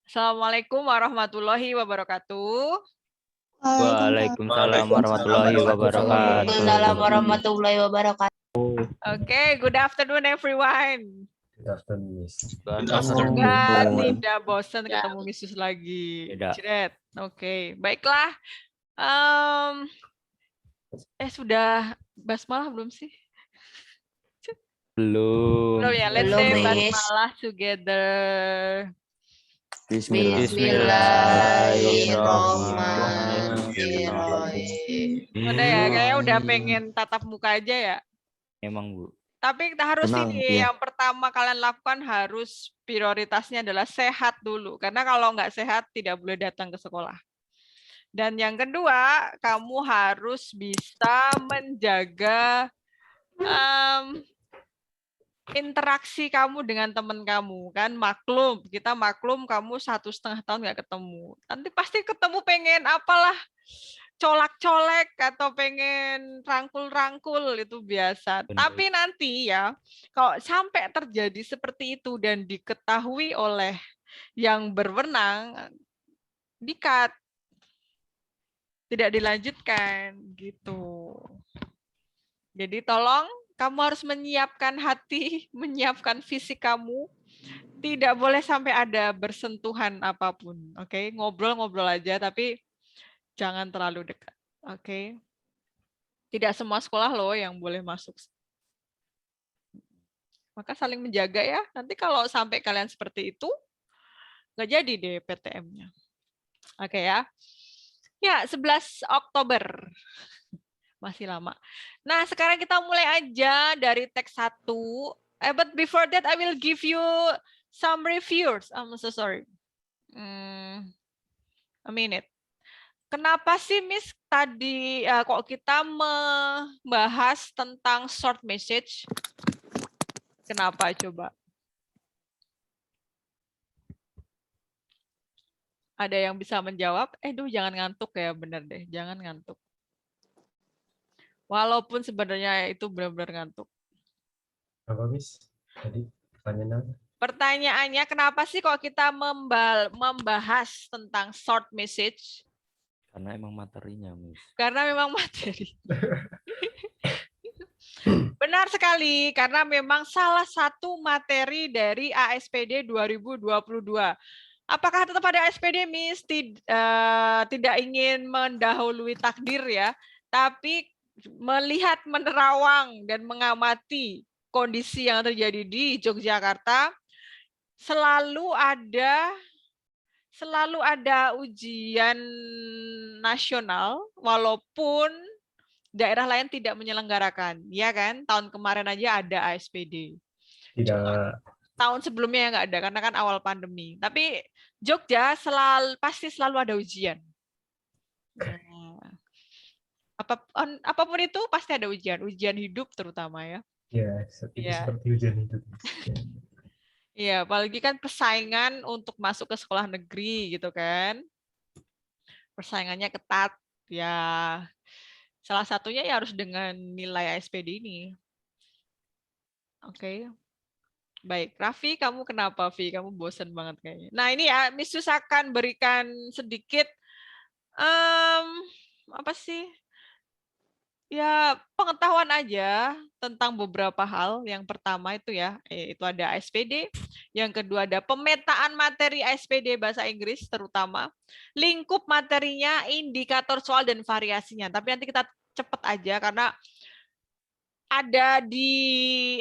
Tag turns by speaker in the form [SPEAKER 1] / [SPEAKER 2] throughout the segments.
[SPEAKER 1] Assalamualaikum warahmatullahi wabarakatuh.
[SPEAKER 2] Waalaikumsalam warahmatullahi wabarakatuh.
[SPEAKER 3] Waalaikumsalam warahmatullahi wabarakatuh.
[SPEAKER 1] Oke, good afternoon everyone.
[SPEAKER 2] Good afternoon, Miss.
[SPEAKER 1] Semoga tidak bosan ketemu Miss lagi.
[SPEAKER 2] Tidak.
[SPEAKER 1] Jret. Oke, baiklah. Sudah basmalah belum sih?
[SPEAKER 2] Belum.
[SPEAKER 1] Belum ya. Let's
[SPEAKER 3] Belum,
[SPEAKER 1] say
[SPEAKER 3] Miss.
[SPEAKER 1] basmalah together.
[SPEAKER 3] Bismillahirrahmanirrahim.
[SPEAKER 1] Udah ya, kayaknya udah pengen tatap muka aja ya.
[SPEAKER 2] Emang, Bu.
[SPEAKER 1] Tapi kita harus
[SPEAKER 4] Tenang,
[SPEAKER 1] ini,
[SPEAKER 4] ya.
[SPEAKER 1] yang pertama kalian lakukan harus prioritasnya adalah sehat dulu. Karena kalau nggak sehat tidak boleh datang ke sekolah. Dan yang kedua, kamu harus bisa menjaga interaksi kamu dengan teman kamu. Kan maklum, kita maklum kamu 1,5 tahun nggak ketemu. Nanti pasti ketemu pengen apalah, colak-colek atau pengen rangkul-rangkul, itu biasa.
[SPEAKER 2] Benar.
[SPEAKER 1] Tapi nanti ya, kalau sampai terjadi seperti itu dan diketahui oleh yang berwenang, di-cut. Tidak dilanjutkan gitu. Jadi tolong kamu harus menyiapkan hati, menyiapkan fisik kamu. Tidak boleh sampai ada bersentuhan apapun. Oke, ngobrol-ngobrol aja tapi jangan terlalu dekat. Oke. Tidak semua sekolah loh yang boleh masuk. Maka saling menjaga ya. Nanti kalau sampai kalian seperti itu, nggak jadi deh PTM-nya. Oke ya. Ya, 11 Oktober. Masih lama. Nah, sekarang kita mulai aja dari teks 1. But before that, I will give you some reviews. I'm so sorry. A minute. Kenapa sih, Miss, tadi kok kita membahas tentang short message? Kenapa coba? Ada yang bisa menjawab? Jangan ngantuk ya, bener deh. Jangan ngantuk. Walaupun sebenarnya itu benar-benar ngantuk.
[SPEAKER 2] Apa, Miss? Tadi pertanyaannya apa?
[SPEAKER 1] Pertanyaannya, kenapa sih kok kita membahas tentang short message?
[SPEAKER 2] Karena emang materinya, Miss.
[SPEAKER 1] Karena memang materi. Benar sekali, karena memang salah satu materi dari ASPD 2022. Apakah tetap ada ASPD, Miss? Tidak ingin mendahului takdir ya, tapi melihat, menerawang, dan mengamati kondisi yang terjadi di Yogyakarta, selalu ada ujian nasional, walaupun daerah lain tidak menyelenggarakan, ya kan? Tahun kemarin aja ada ASPD.
[SPEAKER 2] Tidak.
[SPEAKER 1] Tahun sebelumnya nggak ada, karena kan awal pandemi. Tapi Jogja pasti selalu ada ujian. Apapun itu pasti ada ujian hidup terutama ya.
[SPEAKER 2] Ya, seperti ujian hidup.
[SPEAKER 1] Iya, apalagi kan persaingan untuk masuk ke sekolah negeri gitu kan. Persaingannya ketat ya. Salah satunya ya harus dengan nilai ASPD ini. Oke. Baik, Raffi, kamu kenapa, Vi? Kamu bosan banget kayaknya. Nah, ini ya, Miss Sus akan berikan sedikit apa sih? Ya, pengetahuan aja tentang beberapa hal. Yang pertama itu ya, itu ada ASPD. Yang kedua ada pemetaan materi ASPD bahasa Inggris terutama. Lingkup materinya, indikator soal dan variasinya. Tapi nanti kita cepet aja karena ada di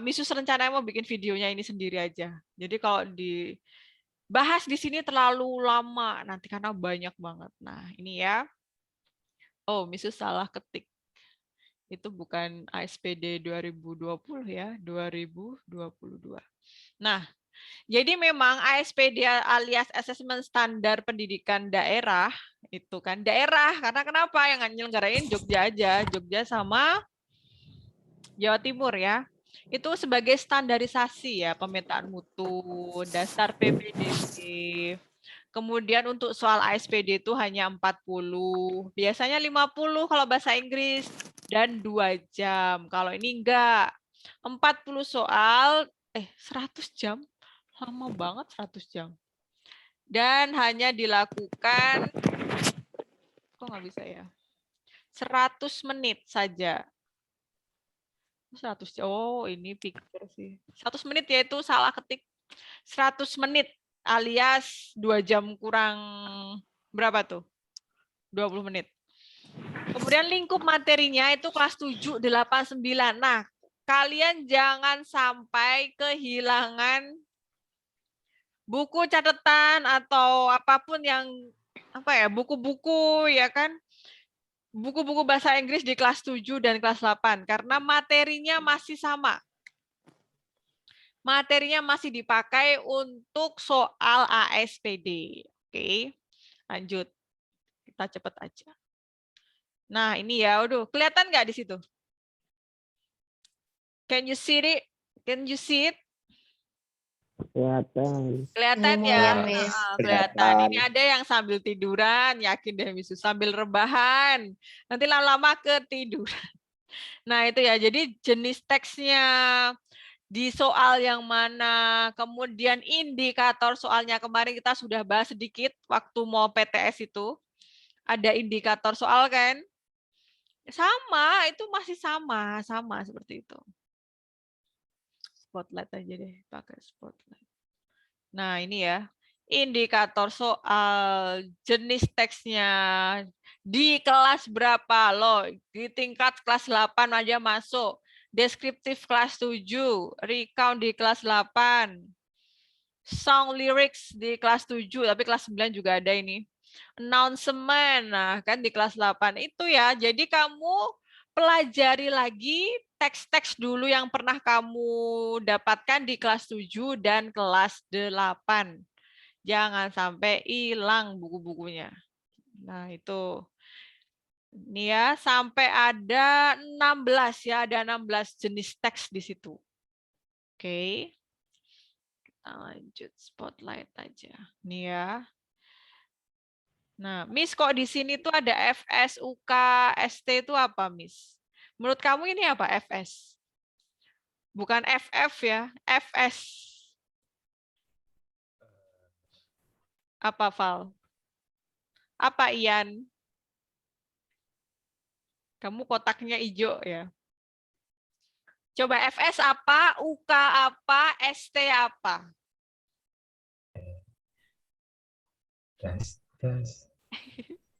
[SPEAKER 1] Miss Sus rencananya mau bikin videonya ini sendiri aja. Jadi kalau dibahas di sini terlalu lama nanti karena banyak banget. Nah, ini ya. Oh, Miss Sus salah ketik. Itu bukan ASPD 2020 ya, 2022. Nah, jadi memang ASPD alias Asesmen Standar Pendidikan Daerah, itu kan daerah, karena kenapa yang nyelenggarain Jogja aja, Jogja sama Jawa Timur ya. Itu sebagai standarisasi ya, pemetaan mutu, dasar PPDB. Kemudian untuk soal ASPD itu hanya 40, biasanya 50 kalau bahasa Inggris, dan 2 jam. Kalau ini enggak, 40 soal, 100 jam, Lama banget 100 jam. Dan hanya dilakukan, kok nggak bisa ya? 100 menit saja. 100, oh ini pikir sih. 100 menit yaitu salah ketik 100 menit alias 2 jam kurang berapa tuh? 20 menit. Kemudian lingkup materinya itu kelas 7, 8, 9. Nah, kalian jangan sampai kehilangan buku catatan atau apapun yang apa ya, buku-buku ya kan? Buku-buku bahasa Inggris di kelas 7 dan kelas 8 karena materinya masih sama. Materinya masih dipakai untuk soal ASPD. Oke. Lanjut. Kita cepat aja. Nah, ini ya, udah kelihatan nggak di situ? Can you see it? Can you see it?
[SPEAKER 4] Kelihatan.
[SPEAKER 1] Kelihatan
[SPEAKER 3] Iya,
[SPEAKER 1] ya?
[SPEAKER 3] Miss.
[SPEAKER 1] Kelihatan. Ini ada yang sambil tiduran, yakin deh Miss, sambil rebahan. Nanti lama-lama ketiduran. Nah, itu ya. Jadi jenis teksnya di soal yang mana, kemudian indikator soalnya kemarin kita sudah bahas sedikit waktu mau PTS itu. Ada indikator soal kan? Sama, itu masih sama seperti itu. Spotlight aja deh, pakai spotlight. Nah, ini ya, indikator soal, jenis teksnya, di kelas berapa loh, di tingkat kelas 8 aja masuk, deskriptif kelas 7, recount di kelas 8, song lyrics di kelas 7, tapi kelas 9 juga ada ini. Announcement, nah kan di kelas 8 itu ya, jadi kamu pelajari lagi teks-teks dulu yang pernah kamu dapatkan di kelas 7 dan kelas 8. Jangan sampai hilang buku-bukunya. Nah, itu. Ini ya, sampai ada 16 ya, ada 16 jenis teks di situ. Oke. Kita lanjut spotlight aja. Nih ya. Nah, Miss kok di sini tuh ada FS, UK, ST itu apa, Miss? Menurut kamu ini apa FS? Bukan FF ya, FS. Apa, Val? Apa, Ian? Kamu kotaknya hijau ya. Coba FS apa, UK apa, ST apa?
[SPEAKER 2] Tes.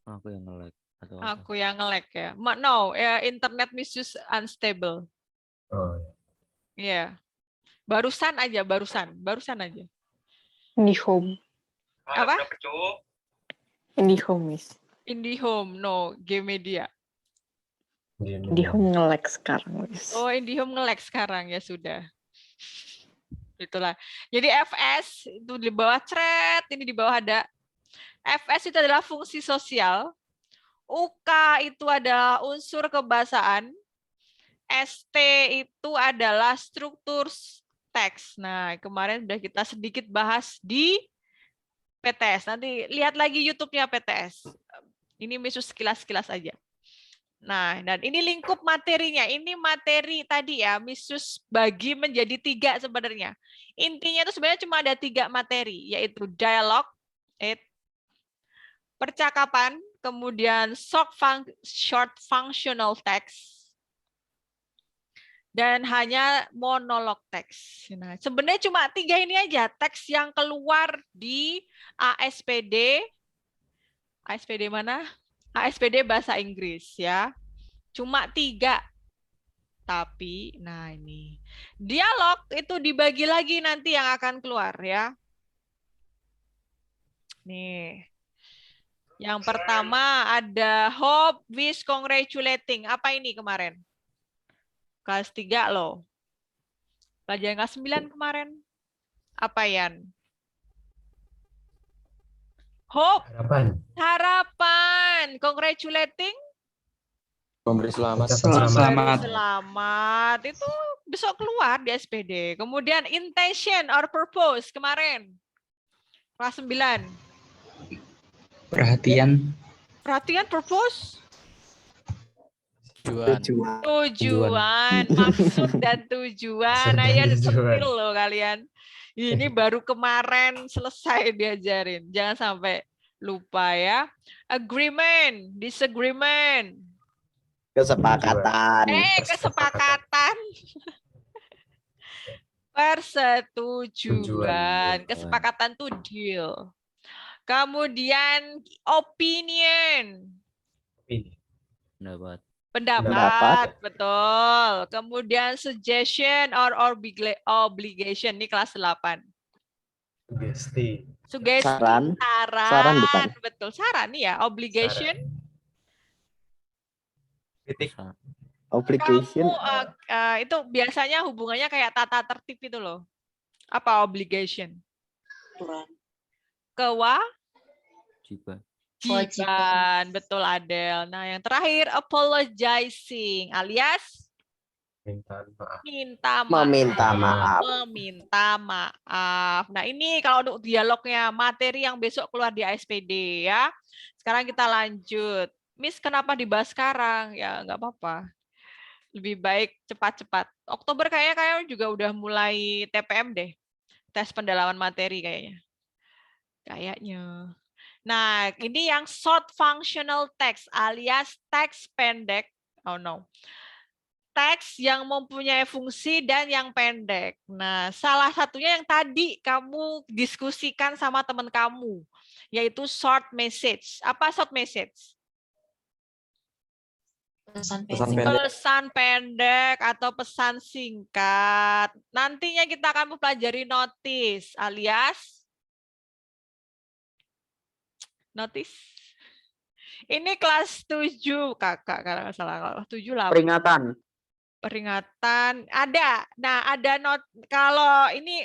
[SPEAKER 5] Aku yang nge-lag atau apa?
[SPEAKER 1] Aku yang nge-lag ya. No, internet misuse unstable.
[SPEAKER 2] Oh,
[SPEAKER 1] Iya. Barusan aja.
[SPEAKER 4] IndiHome.
[SPEAKER 1] Apa?
[SPEAKER 4] IndiHome, Miss.
[SPEAKER 1] IndiHome, no, Gmedia.
[SPEAKER 4] IndiHome nge-lag sekarang, Miss.
[SPEAKER 1] Oh, IndiHome nge-lag sekarang ya sudah. Itulah. Jadi FS itu di bawah thread, ini di bawah ada. FS itu adalah fungsi sosial. UK itu adalah unsur kebahasaan. ST itu adalah struktur teks. Nah, kemarin sudah kita sedikit bahas di PTS. Nanti lihat lagi YouTube-nya PTS. Ini Misus sekilas-sekilas aja. Nah, dan ini lingkup materinya. Ini materi tadi ya, Misus bagi menjadi 3 sebenarnya. Intinya itu sebenarnya cuma ada 3 materi, yaitu dialog, percakapan, kemudian short functional text, dan hanya monolog teks. Nah, sebenarnya cuma 3 ini aja teks yang keluar di ASPD. ASPD mana? ASPD bahasa Inggris ya. Cuma 3. Tapi, nah ini. Dialog itu dibagi lagi nanti yang akan keluar ya. Nih. Yang pertama ada hope, wish, congratulating. Apa ini kemarin? Kelas 3 loh. Pelajaran kelas 9 kemarin. Apa, Yan? Hope. Harapan. Congratulating.
[SPEAKER 5] Memberi selamat.
[SPEAKER 1] Selamat. Itu besok keluar di SPD. Kemudian intention or purpose kemarin. Kelas 9.
[SPEAKER 6] Perhatian.
[SPEAKER 1] Perhatian, purpose. Tujuan, maksud dan tujuan.
[SPEAKER 2] Maksud dan
[SPEAKER 1] Ayo
[SPEAKER 2] tujuan.
[SPEAKER 1] detail loh kalian. Ini baru kemarin selesai diajarin. Jangan sampai lupa ya. Agreement, disagreement.
[SPEAKER 6] Kesepakatan.
[SPEAKER 1] Kesepakatan. Persetujuan. Kesepakatan tuh deal. Kemudian opinion.
[SPEAKER 2] Ini.
[SPEAKER 5] Pendapat.
[SPEAKER 1] Pendapat, betul. Kemudian suggestion or obligation. Ini kelas 8.
[SPEAKER 2] Sugesti.
[SPEAKER 1] Sugesti,
[SPEAKER 6] Saran. Saran bukan?
[SPEAKER 1] betul. Saran ya, obligation.
[SPEAKER 2] Kritik.
[SPEAKER 6] Obligation.
[SPEAKER 1] Kamu, itu biasanya hubungannya kayak tata tertib itu loh. Apa obligation?
[SPEAKER 5] Kewajiban.
[SPEAKER 1] Kewajiban, betul Adel. Nah, yang terakhir apologizing alias
[SPEAKER 2] Minta maaf.
[SPEAKER 6] Meminta maaf.
[SPEAKER 1] Meminta maaf. Nah, ini kalau untuk dialognya materi yang besok keluar di ASPD ya. Sekarang kita lanjut. Miss, kenapa dibahas sekarang? Ya, nggak apa-apa. Lebih baik cepat-cepat. Oktober kayaknya juga udah mulai TPM deh. Tes pendalaman materi kayaknya. Kayaknya. Nah, ini yang short functional text alias teks pendek. Oh no. Teks yang mempunyai fungsi dan yang pendek. Nah, salah satunya yang tadi kamu diskusikan sama teman kamu, yaitu short message. Apa short message? Pesan pendek atau pesan singkat. Nantinya kita akan mempelajari notice alias notice. Ini kelas 7, Kakak, kalau nggak salah. 7 lah. Peringatan. Ada. Nah, ada kalau ini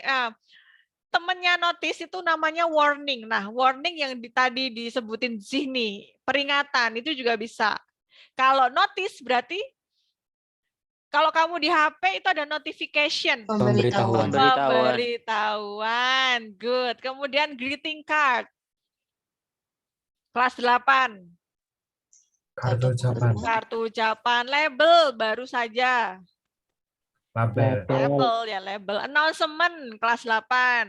[SPEAKER 1] temennya notice itu namanya warning. Nah, warning yang tadi disebutin di sini, peringatan itu juga bisa. Kalau notice berarti kalau kamu di HP itu ada notification.
[SPEAKER 3] Pemberitahuan.
[SPEAKER 1] Pemberitahuan. Good. Kemudian greeting card. Kelas 8.
[SPEAKER 2] Kartu ucapan.
[SPEAKER 1] Kartu ucapan. Label baru saja.
[SPEAKER 2] Label.
[SPEAKER 1] Label. Announcement kelas 8.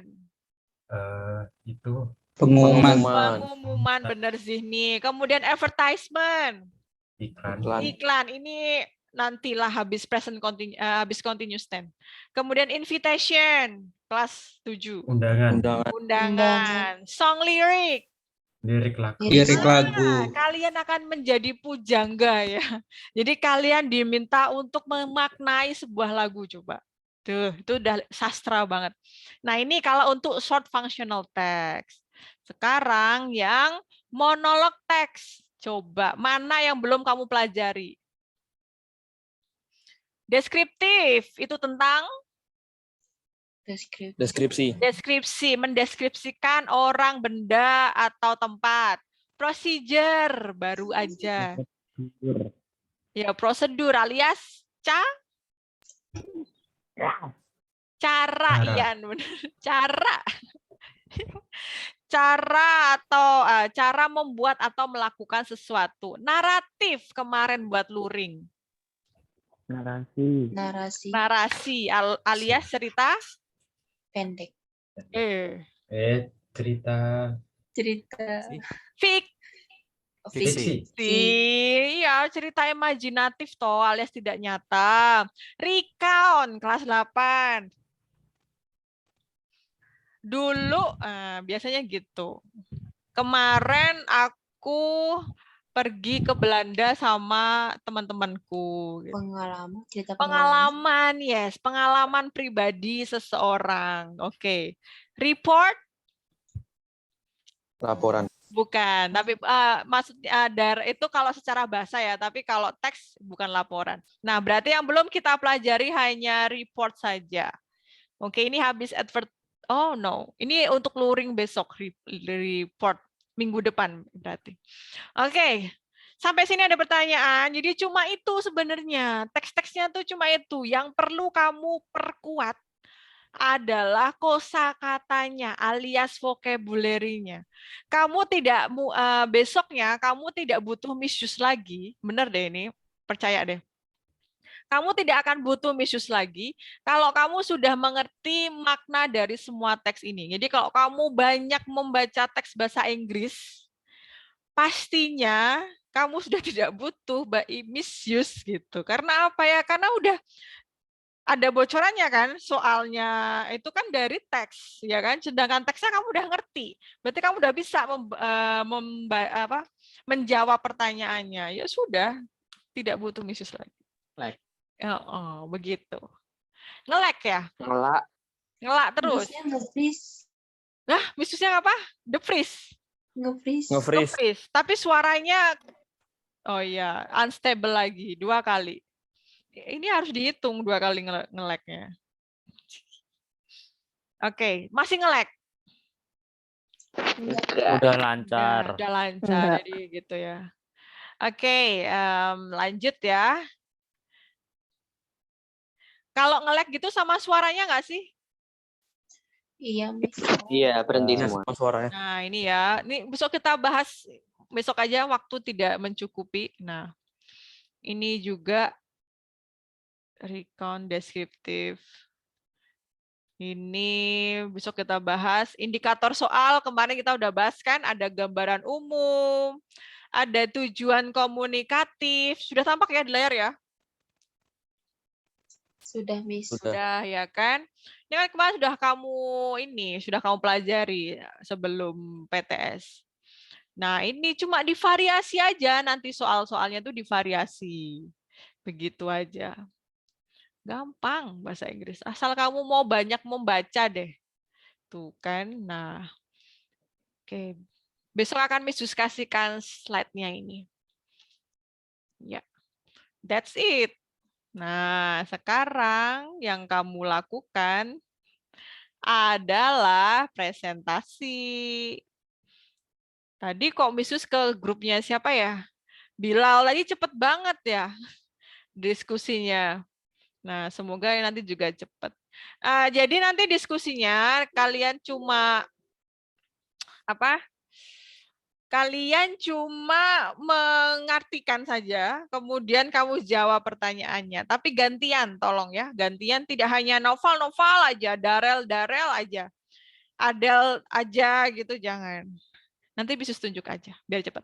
[SPEAKER 2] Itu
[SPEAKER 1] Pengumuman benar Zihni. Kemudian advertisement. Iklan. Ini nantilah habis continuous tense. Kemudian invitation kelas 7. Undangan. Song lyric.
[SPEAKER 2] Lirik lagu.
[SPEAKER 1] Kalian akan menjadi pujangga ya. Jadi kalian diminta untuk memaknai sebuah lagu coba. Tuh, itu udah sastra banget. Nah, ini kalau untuk short functional text. Sekarang yang monolog text. Coba, mana yang belum kamu pelajari? Deskriptif, itu tentang deskripsi, mendeskripsikan orang, benda, atau tempat. Procedure, baru aja. Ya, prosedur alias cara, Ian, benar. Cara membuat atau melakukan sesuatu. Naratif kemarin buat luring. Narasi alias cerita
[SPEAKER 3] Pendek.
[SPEAKER 2] Cerita. Fiksi.
[SPEAKER 1] Iya, cerita imajinatif toh alias tidak nyata. Recount kelas 8. Dulu biasanya gitu. Kemarin aku pergi ke Belanda sama teman-temanku. Pengalaman, yes, pengalaman pribadi seseorang. Oke. Report?
[SPEAKER 5] Laporan.
[SPEAKER 1] Bukan, tapi maksudnya itu kalau secara bahasa ya, tapi kalau teks bukan laporan. Nah, berarti yang belum kita pelajari hanya report saja. Oke, ini habis advert. Oh no, ini untuk luring besok report minggu depan berarti. Oke, sampai sini ada pertanyaan. Jadi cuma itu sebenarnya teks-teksnya tuh cuma itu. Yang perlu kamu perkuat adalah kosakatanya alias vocabulary-nya. Kamu tidak besoknya kamu tidak butuh misuse lagi, benar deh ini percaya deh. Kamu tidak akan butuh misuse lagi kalau kamu sudah mengerti makna dari semua teks ini. Jadi kalau kamu banyak membaca teks bahasa Inggris, pastinya kamu sudah tidak butuh misuse gitu. Karena apa ya? Karena udah ada bocorannya kan, soalnya itu kan dari teks, ya kan? Sedangkan teksnya kamu udah ngerti. Berarti kamu udah bisa menjawab pertanyaannya. Ya sudah, tidak butuh misuse lagi.
[SPEAKER 6] Like.
[SPEAKER 1] Oh, begitu. Nge-lag ya?
[SPEAKER 6] Ngelak.
[SPEAKER 1] Ngelak terus.
[SPEAKER 3] Terusnya nge-freeze.
[SPEAKER 1] Nah, misusnya apa? The freeze.
[SPEAKER 3] Nge-freeze.
[SPEAKER 1] Nge-freeze. Tapi suaranya, oh iya, unstable lagi 2 kali. Ini harus dihitung 2 kali nge-lag-nya. Oke, masih nge-lag?
[SPEAKER 5] Udah lancar.
[SPEAKER 1] Udah lancar,
[SPEAKER 4] Enggak.
[SPEAKER 1] jadi gitu ya. Oke, lanjut ya. Kalau nge-lag gitu sama suaranya nggak sih?
[SPEAKER 3] Iya, Miss.
[SPEAKER 6] Iya, berhenti semua.
[SPEAKER 7] suaranya.
[SPEAKER 1] Nah, ini ya. Ini besok kita bahas, besok aja, waktu tidak mencukupi. Nah, ini juga recount deskriptif. Ini besok kita bahas. Indikator soal, kemarin kita udah bahas kan, ada gambaran umum, ada tujuan komunikatif. Sudah tampak ya di layar ya?
[SPEAKER 3] Sudah, Miss.
[SPEAKER 1] Sudah ya kan? Ini kan kemarin sudah kamu pelajari sebelum PTS. Nah, ini cuma divariasi aja, nanti soal-soalnya tuh divariasi. Begitu aja. Gampang bahasa Inggris. Asal kamu mau banyak membaca deh. Tuh kan. Nah, oke. Besok akan kasihkan slide-nya ini. Ya. That's it. Nah, sekarang yang kamu lakukan adalah presentasi. Tadi kok Misus ke grupnya siapa ya? Bilal tadi cepet banget ya diskusinya. Nah, semoga nanti juga cepet. Jadi nanti diskusinya kalian cuma Kalian cuma mengartikan saja, kemudian kamu jawab pertanyaannya. Tapi gantian, tolong ya. Gantian, tidak hanya novel aja, Darel aja. Adel aja gitu, jangan. Nanti bisa tunjuk aja, biar cepat.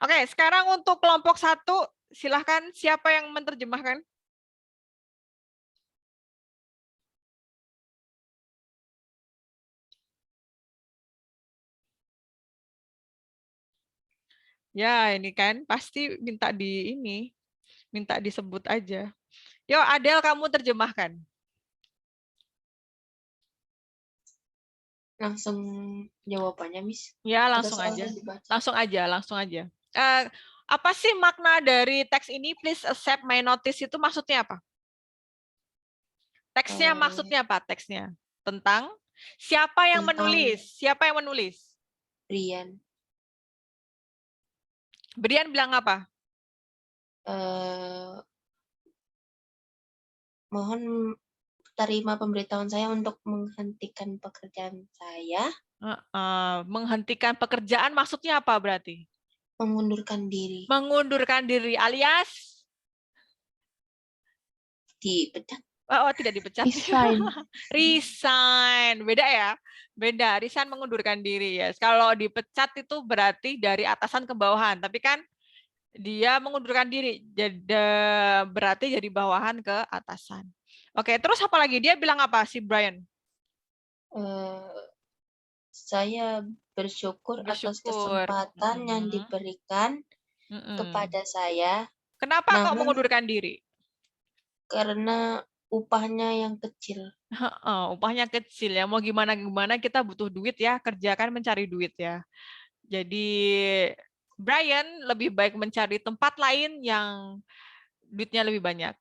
[SPEAKER 1] Oke, sekarang untuk kelompok 1, silahkan siapa yang menerjemahkan? Ya, ini kan pasti minta disebut aja. Yo, Adel, kamu terjemahkan.
[SPEAKER 3] Langsung jawabannya, Miss.
[SPEAKER 1] Ya,
[SPEAKER 3] Atau
[SPEAKER 1] langsung
[SPEAKER 3] soalnya
[SPEAKER 1] aja.
[SPEAKER 3] dibaca?
[SPEAKER 1] Langsung aja. Apa sih makna dari teks ini? Please accept my notice itu maksudnya apa? Teksnya maksudnya apa? Teksnya tentang siapa yang
[SPEAKER 3] Tentang-
[SPEAKER 1] menulis? Siapa yang menulis?
[SPEAKER 3] Brian.
[SPEAKER 1] Brian bilang apa?
[SPEAKER 3] Mohon terima pemberitahuan saya untuk menghentikan pekerjaan saya.
[SPEAKER 1] Menghentikan pekerjaan maksudnya apa berarti?
[SPEAKER 3] Mengundurkan diri.
[SPEAKER 1] Mengundurkan diri alias
[SPEAKER 3] Dipecat.
[SPEAKER 1] Oh, tidak dipecat.
[SPEAKER 4] Resign.
[SPEAKER 1] Resign. Beda ya? Beda. Resign mengundurkan diri ya. Kalau dipecat itu berarti dari atasan ke bawahan. Tapi kan dia mengundurkan diri. Jadi berarti dari bawahan ke atasan. Oke, terus apa lagi? Dia bilang apa si Brian?
[SPEAKER 3] Saya bersyukur atas
[SPEAKER 1] Bersyukur.
[SPEAKER 3] kesempatan yang diberikan kepada saya.
[SPEAKER 1] Kenapa kok
[SPEAKER 3] Namun-
[SPEAKER 1] mengundurkan diri?
[SPEAKER 3] Karena upahnya yang kecil.
[SPEAKER 1] Upahnya kecil ya. Mau gimana kita butuh duit ya. Kerja kan mencari duit ya. Jadi Brian lebih baik mencari tempat lain yang duitnya lebih banyak.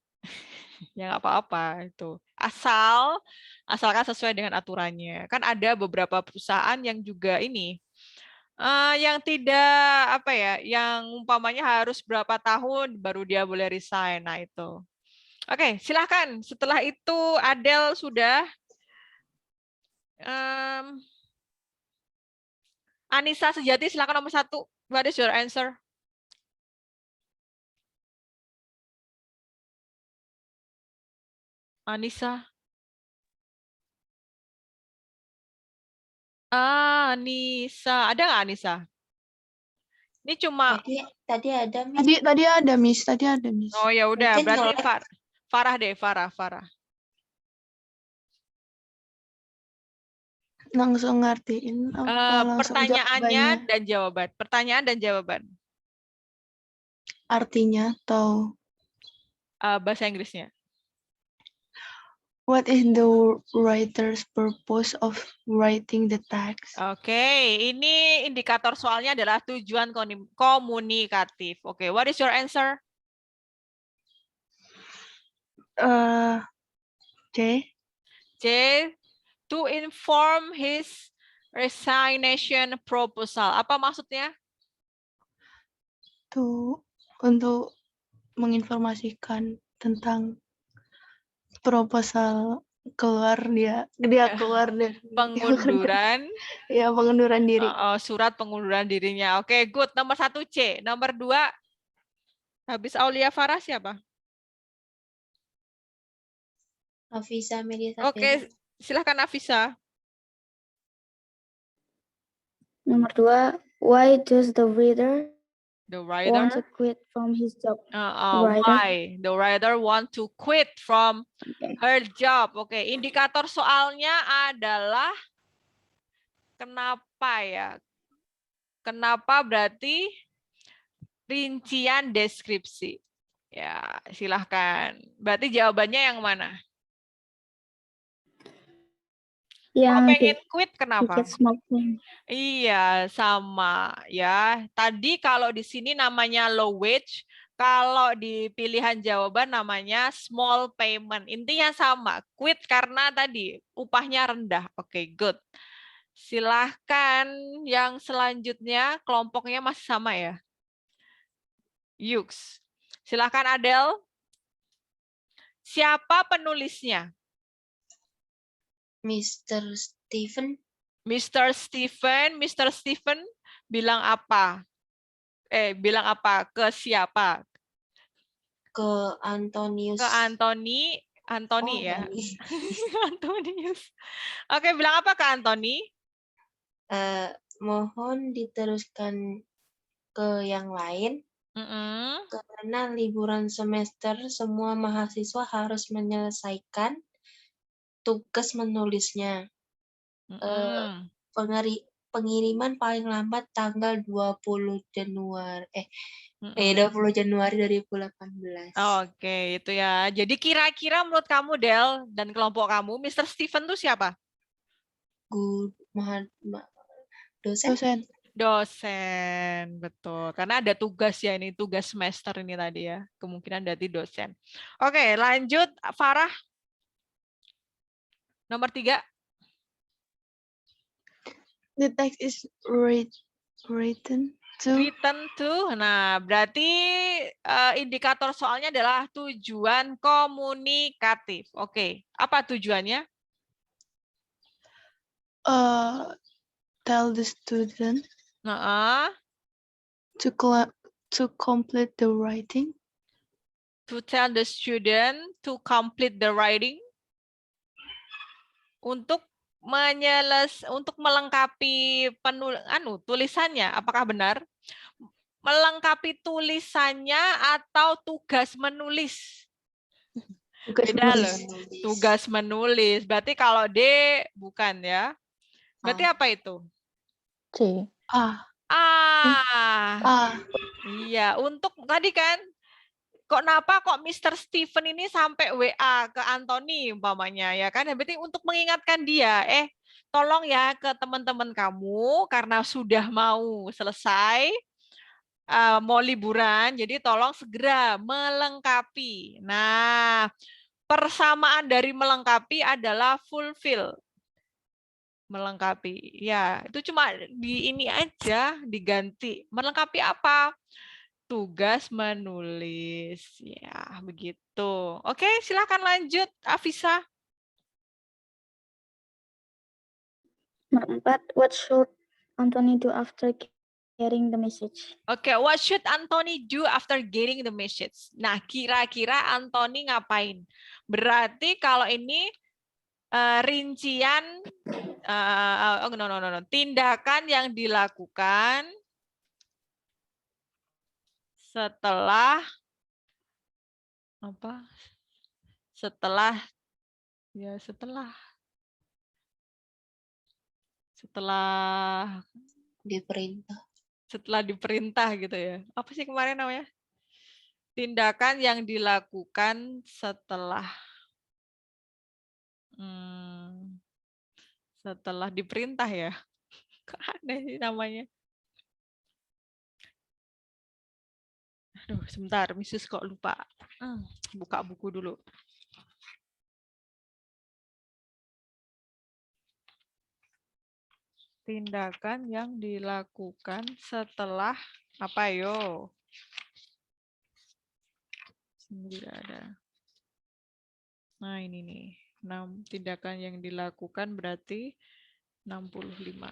[SPEAKER 1] Ya nggak apa-apa itu. Asalkan sesuai dengan aturannya. Kan ada beberapa perusahaan yang juga ini yang tidak yang umpamanya harus berapa tahun baru dia boleh resign. Nah itu. Oke, silakan. Setelah itu Adel sudah. Anissa Sejati, silakan nomor 1. What is your answer? Anissa. Anissa. Ada nggak Anissa? Ini cuma.
[SPEAKER 3] Tadi ada, Miss.
[SPEAKER 7] Tadi ada, Miss. Tadi ada, Miss.
[SPEAKER 1] Oh ya udah,
[SPEAKER 3] Mungkin
[SPEAKER 1] berarti
[SPEAKER 3] jelek.
[SPEAKER 1] Farah deh, Farah.
[SPEAKER 7] Langsung ngertiin apa langsung
[SPEAKER 1] Pertanyaannya
[SPEAKER 7] jawabannya?
[SPEAKER 1] dan jawaban. Pertanyaan dan jawaban.
[SPEAKER 7] Artinya atau
[SPEAKER 1] Bahasa Inggrisnya.
[SPEAKER 7] what is the writer's purpose of writing the text?
[SPEAKER 1] Oke, ini indikator soalnya adalah tujuan komunikatif. Oke, what is your answer?
[SPEAKER 7] C.
[SPEAKER 1] C. To inform his resignation proposal. Apa maksudnya?
[SPEAKER 7] Untuk menginformasikan tentang proposal keluar dia keluar dari
[SPEAKER 1] Pengunduran.
[SPEAKER 7] ya pengunduran diri.
[SPEAKER 1] Surat pengunduran dirinya. Oke, good. Nomor 1 C. Nomor 2. Habis Aulia Farah siapa?
[SPEAKER 3] Nafisa Media
[SPEAKER 1] Oke, silahkan Nafisa.
[SPEAKER 8] Nomor 2, why does the reader
[SPEAKER 1] The
[SPEAKER 8] want to
[SPEAKER 1] writer.
[SPEAKER 8] quit from his job?
[SPEAKER 1] Why the writer want to quit from her job? Oke, indikator soalnya adalah kenapa ya? Kenapa berarti rincian deskripsi. Ya, silahkan. Berarti jawabannya yang mana?
[SPEAKER 8] Yang
[SPEAKER 1] pengen quit kenapa?
[SPEAKER 8] smoking.
[SPEAKER 1] Iya, sama ya. Tadi kalau di sini namanya low wage, kalau di pilihan jawaban namanya small payment. Intinya sama, quit karena tadi upahnya rendah. Oke, good. Silahkan yang selanjutnya, kelompoknya masih sama ya. Yux. Silahkan Adele. Siapa penulisnya?
[SPEAKER 3] Mr. Stephen.
[SPEAKER 1] Mr. Stephen bilang apa? Bilang apa? Ke siapa?
[SPEAKER 3] Ke Antonius.
[SPEAKER 1] Ke Anthony ya.
[SPEAKER 3] Antoni.
[SPEAKER 1] Antonius. Oke, bilang apa ke Anthony?
[SPEAKER 3] Mohon diteruskan ke yang lain. Karena liburan semester semua mahasiswa harus menyelesaikan tugas menulisnya. Pengiriman paling lambat tanggal 20 Januari 2018.
[SPEAKER 1] Oke, itu ya. Jadi kira-kira menurut kamu Del dan kelompok kamu, Mr. Stephen tuh siapa? Dosen, betul. Karena ada tugas ya, ini tugas semester ini tadi ya. Kemungkinan dari dosen. Oke, lanjut Farah. Nomor 3.
[SPEAKER 7] The text is written to.
[SPEAKER 1] Nah, berarti indikator soalnya adalah tujuan komunikatif. Oke, apa tujuannya?
[SPEAKER 7] Tell the student to complete the writing.
[SPEAKER 1] To tell the student to complete the writing. Untuk melengkapi tulisannya, apakah benar? Melengkapi tulisannya atau tugas menulis? Beda loh. Tugas menulis. Berarti kalau D bukan ya. Berarti apa itu?
[SPEAKER 4] C.
[SPEAKER 1] Iya, untuk tadi kan kenapa kok Mr. Stephen ini sampai WA ke Anthony umpamanya ya kan? Berarti untuk mengingatkan dia, tolong ya ke teman-teman kamu karena sudah mau selesai, mau liburan, jadi tolong segera melengkapi. Nah, persamaan dari melengkapi adalah fulfill. Melengkapi, ya itu cuma di ini aja diganti. Melengkapi apa? Tugas menulis, ya begitu. Oke, silakan lanjut, Afisa.
[SPEAKER 8] Nomor 4, what should Anthony do after getting the message.
[SPEAKER 1] Oke, what should Anthony do after getting the message? Nah, kira-kira Anthony ngapain? Berarti kalau ini rincian, no. Tindakan yang dilakukan setelah apa? Setelah
[SPEAKER 3] Diperintah.
[SPEAKER 1] setelah diperintah gitu ya. Apa sih kemarin namanya? Tindakan yang dilakukan setelah setelah diperintah ya. Kok aneh sih namanya. Aduh, sebentar, Mrs. kok lupa. Buka buku dulu. Tindakan yang dilakukan setelah apa yo? Tidak ada. Nah, ini nih. 6 tindakan yang dilakukan berarti 65.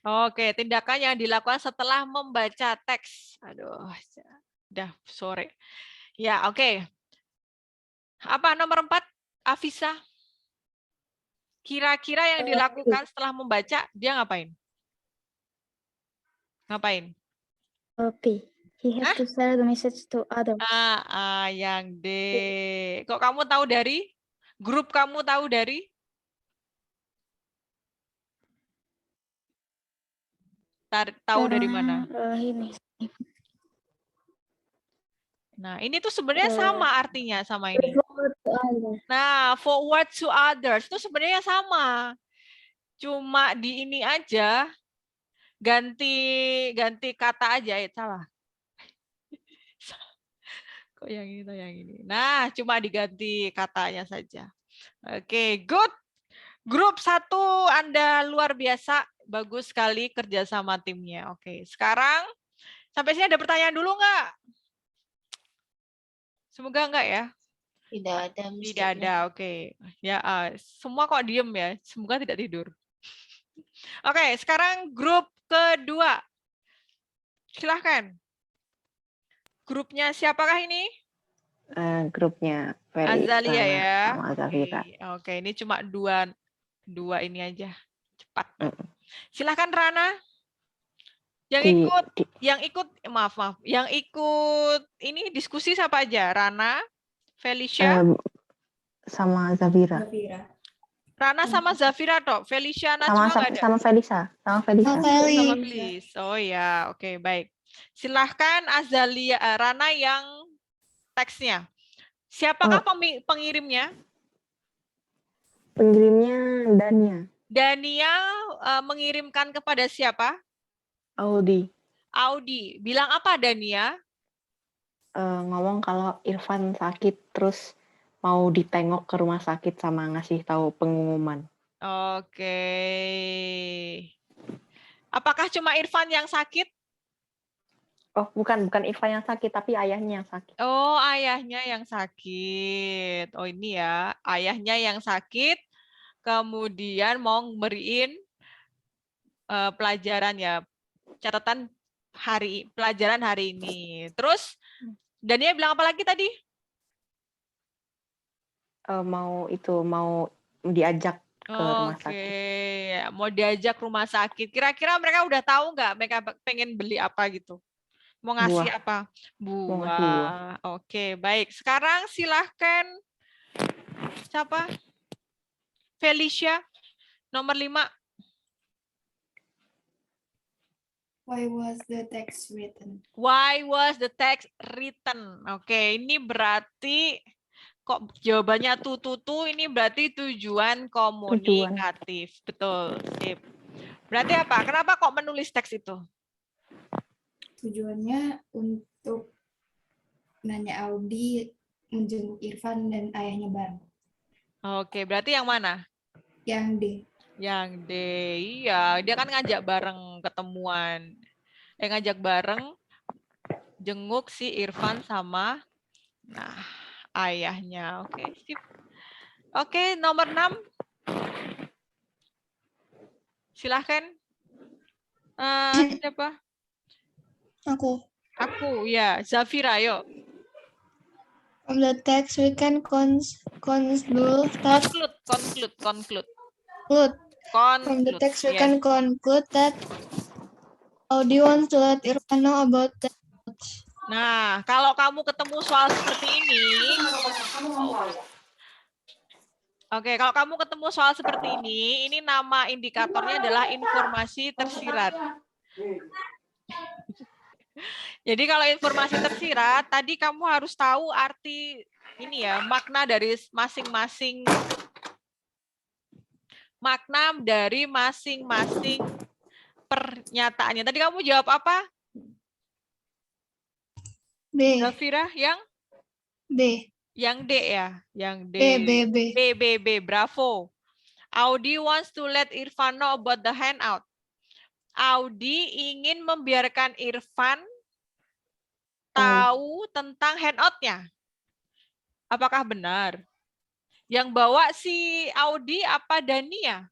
[SPEAKER 1] Oke, tindakan yang dilakukan setelah membaca teks. Aduh, udah sore. Ya, oke. Apa nomor 4, Afisa? Kira-kira yang dilakukan setelah membaca, dia ngapain? Ngapain?
[SPEAKER 8] P. He has to share the message to others.
[SPEAKER 1] Yang D. Kok kamu tahu dari? Grup kamu tahu dari? Tahu dari mana?
[SPEAKER 8] Ini.
[SPEAKER 1] Nah, ini tuh sebenarnya sama artinya sama ini.
[SPEAKER 8] Forward to others.
[SPEAKER 1] Nah, forward to others itu sebenarnya sama. Cuma di ini aja ganti kata aja, salah. Kok yang ini atau yang ini? Nah, cuma diganti katanya saja. Oke, good. Grup 1 Anda luar biasa, bagus sekali kerja sama timnya. Oke, sekarang sampai sini ada pertanyaan dulu nggak? Semoga enggak ya.
[SPEAKER 3] Tidak ada.
[SPEAKER 1] Tidak ada, oke. Ya, semua kok diem ya. Semoga tidak tidur. Oke, sekarang grup kedua. Silahkan. Grupnya siapakah ini?
[SPEAKER 4] Grupnya
[SPEAKER 1] Azalia ya.
[SPEAKER 4] Sama Zafira.
[SPEAKER 1] Oke, ini cuma dua ini aja. Cepat. Silahkan Rana. Yang ikut ini diskusi siapa aja? Rana, Felicia,
[SPEAKER 4] sama Zafira.
[SPEAKER 1] Rana sama Zafira toh. Felicia Najwa nggak ada?
[SPEAKER 4] Sama Felisa. Sama
[SPEAKER 1] Felis. Oh ya, oke, baik. Silahkan Azalia, Rana yang teksnya. Siapakah pengirimnya?
[SPEAKER 4] Pengirimnya Dania.
[SPEAKER 1] Dania mengirimkan kepada siapa?
[SPEAKER 4] Audi.
[SPEAKER 1] Bilang apa Dania?
[SPEAKER 4] Ngomong kalau Irfan sakit terus mau ditengok ke rumah sakit sama ngasih tahu pengumuman.
[SPEAKER 1] Oke. Apakah cuma Irfan yang sakit?
[SPEAKER 4] Oh, bukan Irfan yang sakit, tapi ayahnya yang sakit.
[SPEAKER 1] Oh, ayahnya yang sakit. Oh, ini ya, ayahnya yang sakit, kemudian mau beriin pelajaran ya, catatan pelajaran hari ini. Terus, Dania bilang apa lagi tadi?
[SPEAKER 4] Mau diajak ke rumah sakit.
[SPEAKER 1] Oke, mau diajak rumah sakit. Kira-kira mereka udah tahu nggak mereka pengen beli apa gitu? Mau ngasih apa? Buah. Oke, baik. Sekarang silahkan siapa? Felicia, nomor 5.
[SPEAKER 9] Why was the text written?
[SPEAKER 1] Why was the text written? Oke, ini berarti kok jawabannya tuh ini berarti tujuan komunikatif. Betul, sip. Berarti apa? Kenapa kok menulis teks itu?
[SPEAKER 9] Tujuannya untuk nanya Audi menjenguk Irfan dan ayahnya bareng.
[SPEAKER 1] Oke, berarti yang mana?
[SPEAKER 9] Yang D.
[SPEAKER 1] Yang D, iya. Dia kan ngajak bareng ketemuan. Ngajak bareng jenguk si Irfan sama ayahnya. Oke, sip. Oke, nomor 6. Silahkan. Siapa?
[SPEAKER 7] Aku.
[SPEAKER 1] Aku, ya. Zafira, yuk.
[SPEAKER 7] From the text we can conclude that
[SPEAKER 1] Conclude.
[SPEAKER 7] From the text we
[SPEAKER 1] Yes.
[SPEAKER 7] can conclude that Audi wants to let Irfan know about that.
[SPEAKER 1] Nah, kalau kamu ketemu soal seperti ini, oke, kalau kamu ketemu soal seperti ini nama indikatornya adalah informasi tersirat. Jadi kalau informasi tersirat, tadi kamu harus tahu arti ini ya, makna dari masing-masing pernyataannya. Tadi kamu jawab apa?
[SPEAKER 7] B.
[SPEAKER 1] Zafira, yang
[SPEAKER 7] B.
[SPEAKER 1] Yang D ya, yang D.
[SPEAKER 7] B.
[SPEAKER 1] B. Bravo. Audi wants to let Irfan know about the handout. Audi ingin membiarkan Irfan tahu tentang handout-nya. Apakah benar? Yang bawa si Audi apa Dania?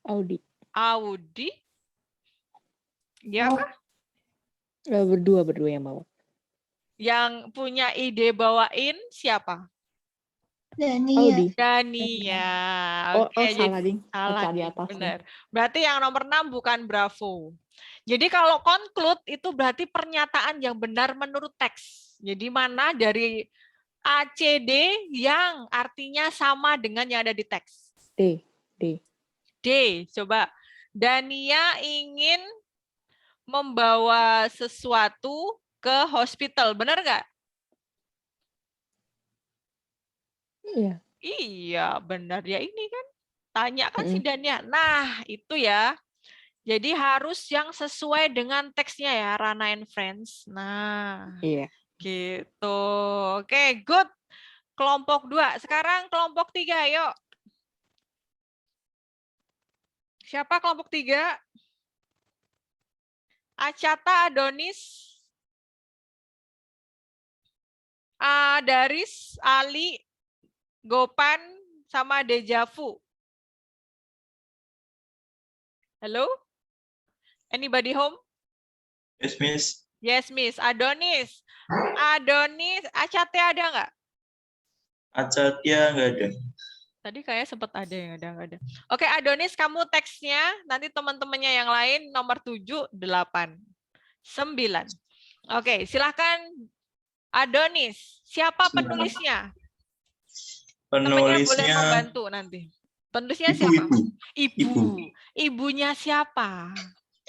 [SPEAKER 1] Audi? Ya,
[SPEAKER 4] Berdua yang bawa.
[SPEAKER 1] yang punya ide bawain siapa?
[SPEAKER 7] Dania.
[SPEAKER 1] Dania.
[SPEAKER 4] Oke, salah, Ding.
[SPEAKER 1] Salah,
[SPEAKER 4] Baca di
[SPEAKER 1] Ding.
[SPEAKER 4] atas.
[SPEAKER 1] Benar. Berarti yang nomor 6 bukan Bravo. Jadi kalau conclude itu berarti pernyataan yang benar menurut teks. Jadi mana dari A, C, D yang artinya sama dengan yang ada di teks?
[SPEAKER 4] D.
[SPEAKER 1] Coba. Dania ingin membawa sesuatu ke hospital. Benar nggak?
[SPEAKER 4] Iya.
[SPEAKER 1] Iya, benar ya ini kan. Tanya kan si Dania. Nah, itu ya. Jadi harus yang sesuai dengan teksnya ya, Rana and Friends. Nah,
[SPEAKER 4] Iya.
[SPEAKER 1] gitu. Oke, good. Kelompok 2. Sekarang kelompok 3, yuk. Siapa kelompok 3? Acata, Adonis, Daris, Ali, Gopan, sama Dejavu. Halo? Anybody home?
[SPEAKER 10] Yes, Miss.
[SPEAKER 1] Yes, Miss. Adonis, Acate ada nggak?
[SPEAKER 10] Acatia nggak ada.
[SPEAKER 1] Tadi kayak sempat ada yang nggak ada. Oke, Adonis, kamu teksnya, nanti teman-temannya yang lain nomor 7, 8, 9. Oke, silahkan Adonis. Siapa penulisnya? Temannya boleh membantu nanti. Penulisnya siapa? Ibu. Ibunya siapa?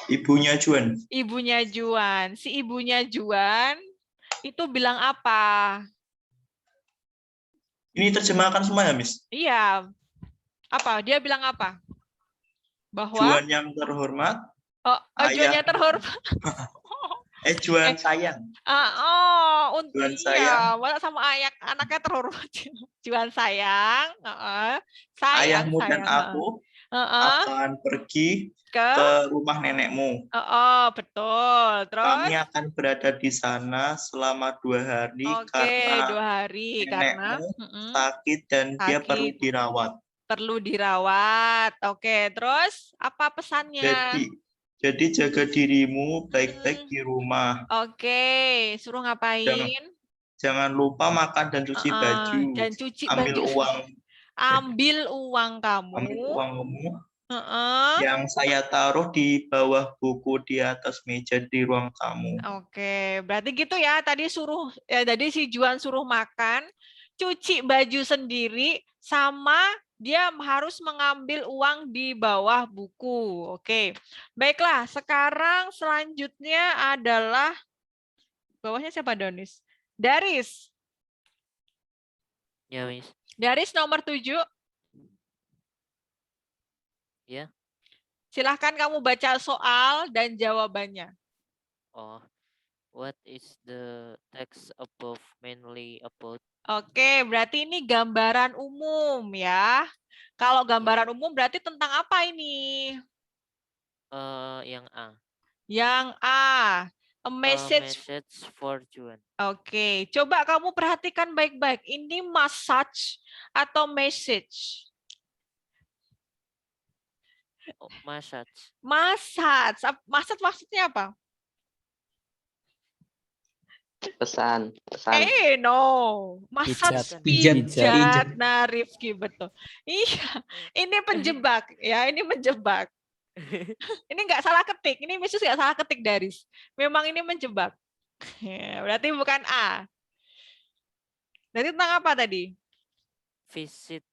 [SPEAKER 10] Ibunya Juan.
[SPEAKER 1] Ibunya Juan. Si ibunya Juan itu bilang apa?
[SPEAKER 10] Ini terjemahkan semua ya, Miss?
[SPEAKER 1] Iya. Apa? Dia bilang apa? Bahwa
[SPEAKER 10] Juan yang terhormat.
[SPEAKER 1] Juan yang terhormat.
[SPEAKER 10] Juan sayang.
[SPEAKER 1] Juan sayang. Iya, sama anaknya terhormat. Juan sayang.
[SPEAKER 10] Ayahmu dan aku akan pergi ke rumah nenekmu.
[SPEAKER 1] Betul. Terus
[SPEAKER 10] kami akan berada di sana selama 2 hari karena
[SPEAKER 1] 2 hari karena
[SPEAKER 10] sakit dan dia perlu dirawat.
[SPEAKER 1] Perlu dirawat. Oke, terus apa pesannya?
[SPEAKER 10] Jadi jaga dirimu baik-baik di rumah.
[SPEAKER 1] Oke, suruh ngapain?
[SPEAKER 10] Jangan lupa makan dan cuci baju.
[SPEAKER 1] Dan cuci
[SPEAKER 10] ambil
[SPEAKER 1] baju.
[SPEAKER 10] uang.
[SPEAKER 1] Ambil uang kamu.
[SPEAKER 10] Ambil uangmu. Yang saya taruh di bawah buku di atas meja di ruang tamu.
[SPEAKER 1] Oke, berarti gitu ya. Tadi si Juan suruh makan, cuci baju sendiri, sama dia harus mengambil uang di bawah buku. Oke, baiklah. Sekarang selanjutnya adalah bawahnya siapa, Donis? Daris.
[SPEAKER 5] Ya, Miss.
[SPEAKER 1] Daris nomor 7.
[SPEAKER 5] Ya.
[SPEAKER 1] Silahkan kamu baca soal dan jawabannya.
[SPEAKER 5] What is the text above mainly about?
[SPEAKER 1] Oke, berarti ini gambaran umum ya. Kalau gambaran umum berarti tentang apa ini?
[SPEAKER 5] Yang A.
[SPEAKER 1] Yang A. A message
[SPEAKER 5] for Juan.
[SPEAKER 1] Oke, coba kamu perhatikan baik-baik. Ini message atau message?
[SPEAKER 5] Oh, massage.
[SPEAKER 1] Massage. Massage maksudnya apa?
[SPEAKER 6] Pesan.
[SPEAKER 1] No. Massage
[SPEAKER 10] Pijat.
[SPEAKER 1] pijat. Nah, Rifki betul. Iya, ini penjebak ya, ini menjebak. Ini nggak salah ketik. Ini Misus nggak salah ketik, Daris. Memang ini menjebak. Berarti bukan A. Berarti tentang apa tadi?
[SPEAKER 5] Visit.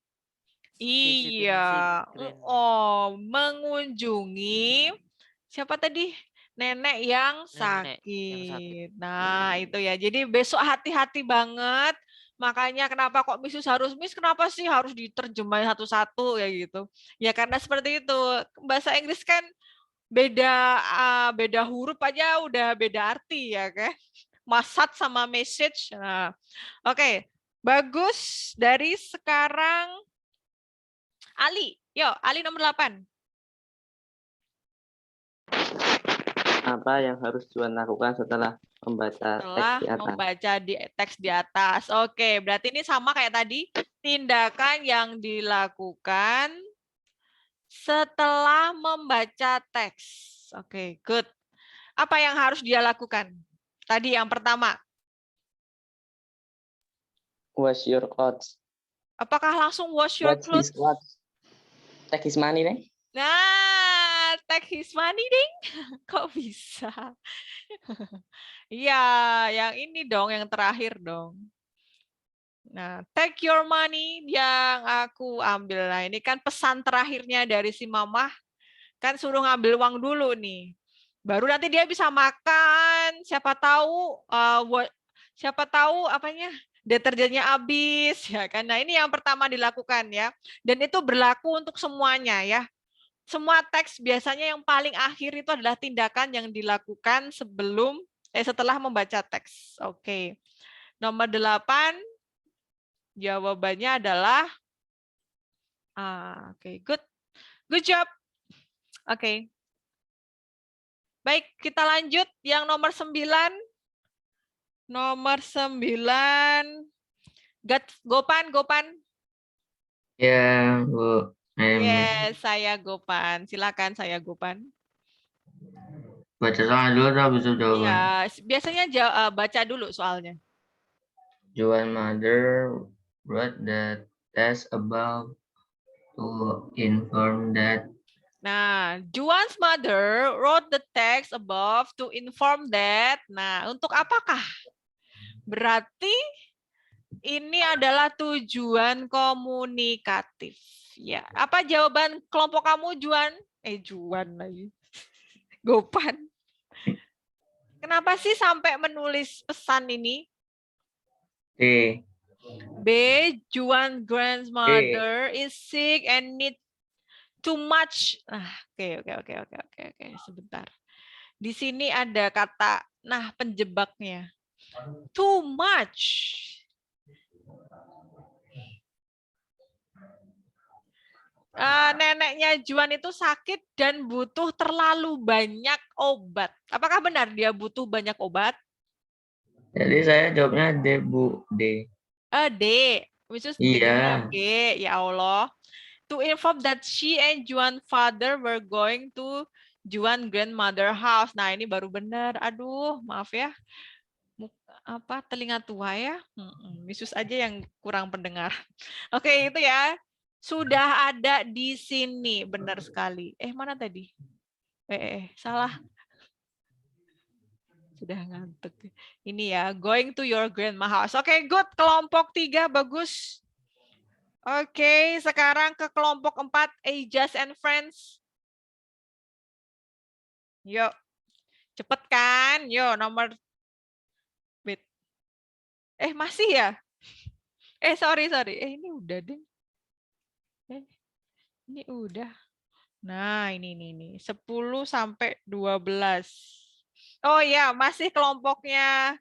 [SPEAKER 1] Iya. Oh, mengunjungi siapa tadi? Nenek yang sakit. Nah, itu ya. Jadi besok hati-hati banget. Makanya kenapa kok Misus harus kenapa sih harus diterjemahin satu-satu ya gitu. Ya karena seperti itu. Bahasa Inggris kan beda huruf aja udah beda arti ya kan. Massage sama message. Nah, oke. Bagus. Dari sekarang Ali. Yuk, Ali nomor 8.
[SPEAKER 6] Apa yang harus Juan lakukan setelah membaca
[SPEAKER 1] teks di atas? Oke, berarti ini sama kayak tadi. Tindakan yang dilakukan setelah membaca teks. Oke, good. Apa yang harus dia lakukan? Tadi yang pertama.
[SPEAKER 6] Wash your clothes.
[SPEAKER 1] Apakah langsung wash your clothes?
[SPEAKER 6] Take his money, deh.
[SPEAKER 1] Nah, take his money, ding. Kok bisa? Iya, yang ini dong, yang terakhir dong. Nah, take your money yang aku ambil. Nah, ini kan pesan terakhirnya dari si mamah. Kan suruh ngambil uang dulu nih. Baru nanti dia bisa makan. Siapa tahu apanya? Deterjennya habis ya kan. Nah, ini yang pertama dilakukan ya. Dan itu berlaku untuk semuanya ya. Semua teks biasanya yang paling akhir itu adalah tindakan yang dilakukan setelah membaca teks. Oke. Nomor 8 jawabannya adalah oke, good. Good job. Oke. Baik, kita lanjut yang nomor 9. Nomor 9. Gopan.
[SPEAKER 11] Ya, Bu.
[SPEAKER 1] Yes, saya Gopan. Silakan saya Gopan.
[SPEAKER 11] Baca soal dulu atau bisa jawaban?
[SPEAKER 1] Ya, biasanya baca dulu soalnya.
[SPEAKER 11] Juan mother wrote the text above to inform that.
[SPEAKER 1] Nah, Juan's mother wrote the text above to inform that. Nah, untuk apakah? Berarti ini adalah tujuan komunikatif. Ya, apa jawaban kelompok kamu, Juan? Juan lagi. Gopan. Kenapa sih sampai menulis pesan ini? B. Juan grandmother is sick and need too much. Oke. Sebentar. Di sini ada kata, penjebaknya. Too much. Neneknya Juan itu sakit dan butuh terlalu banyak obat. Apakah benar dia butuh banyak obat?
[SPEAKER 11] Jadi saya jawabnya D, Bu. D.
[SPEAKER 1] D. Khusus
[SPEAKER 11] Iya.
[SPEAKER 1] D. Ya Allah. To inform that she and Juan father were going to Juan grandmother house. Nah, ini baru benar. Aduh, maaf ya. Telinga tua ya. Khusus aja yang kurang pendengar. Oke, itu ya. Sudah ada di sini, benar sekali. Mana tadi? Salah. Sudah ngantuk. Ini ya, going to your grandma house. Oke, good. Kelompok 3, bagus. Oke, sekarang ke kelompok 4, Ajas and Friends. Yuk. Cepet kan? Yuk, nomor... Wait. Masih ya? Sorry. Ini udah deh. Ini udah. Nah, ini 10 sampai 12. Oh ya, masih kelompoknya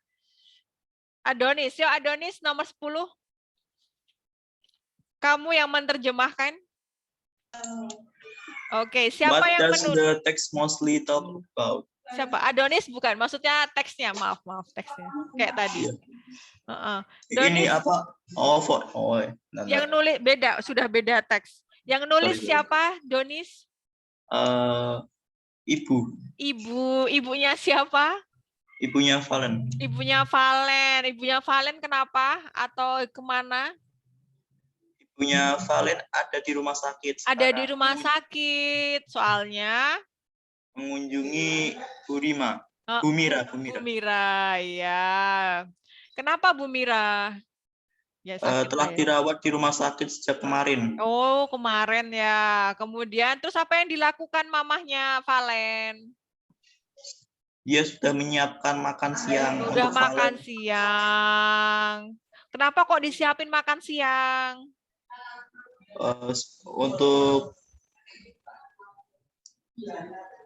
[SPEAKER 1] Adonis. Yuk, Adonis nomor 10. Kamu yang menerjemahkan. Oke, siapa
[SPEAKER 10] What
[SPEAKER 1] yang
[SPEAKER 10] does the text mostly talk about?
[SPEAKER 1] Siapa? Adonis bukan, maksudnya teksnya. Maaf, teksnya. Kayak tadi.
[SPEAKER 10] Ini apa?
[SPEAKER 1] Yang nulis beda, sudah beda teks. Yang nulis siapa, Donis?
[SPEAKER 10] Ibu.
[SPEAKER 1] Ibunya siapa?
[SPEAKER 10] Ibunya Valen.
[SPEAKER 1] Ibunya Valen. Ibunya Valen kenapa? Atau kemana?
[SPEAKER 10] Ibunya Valen ada di rumah sakit.
[SPEAKER 1] Ada di
[SPEAKER 10] sekarang.
[SPEAKER 1] rumah sakit. Soalnya
[SPEAKER 10] Mengunjungi Bu Rima. Bu Mira.
[SPEAKER 1] Bu Mira, ya. Kenapa Bu Mira? Ya, sakit
[SPEAKER 10] Telah
[SPEAKER 1] ya.
[SPEAKER 10] dirawat di rumah sakit sejak kemarin.
[SPEAKER 1] Oh, kemarin ya. Kemudian terus apa yang dilakukan mamahnya Valen?
[SPEAKER 10] Dia sudah menyiapkan makan siang.
[SPEAKER 1] Udah
[SPEAKER 10] untuk
[SPEAKER 1] makan
[SPEAKER 10] Valen.
[SPEAKER 1] siang. Kenapa kok disiapin makan siang?
[SPEAKER 10] Untuk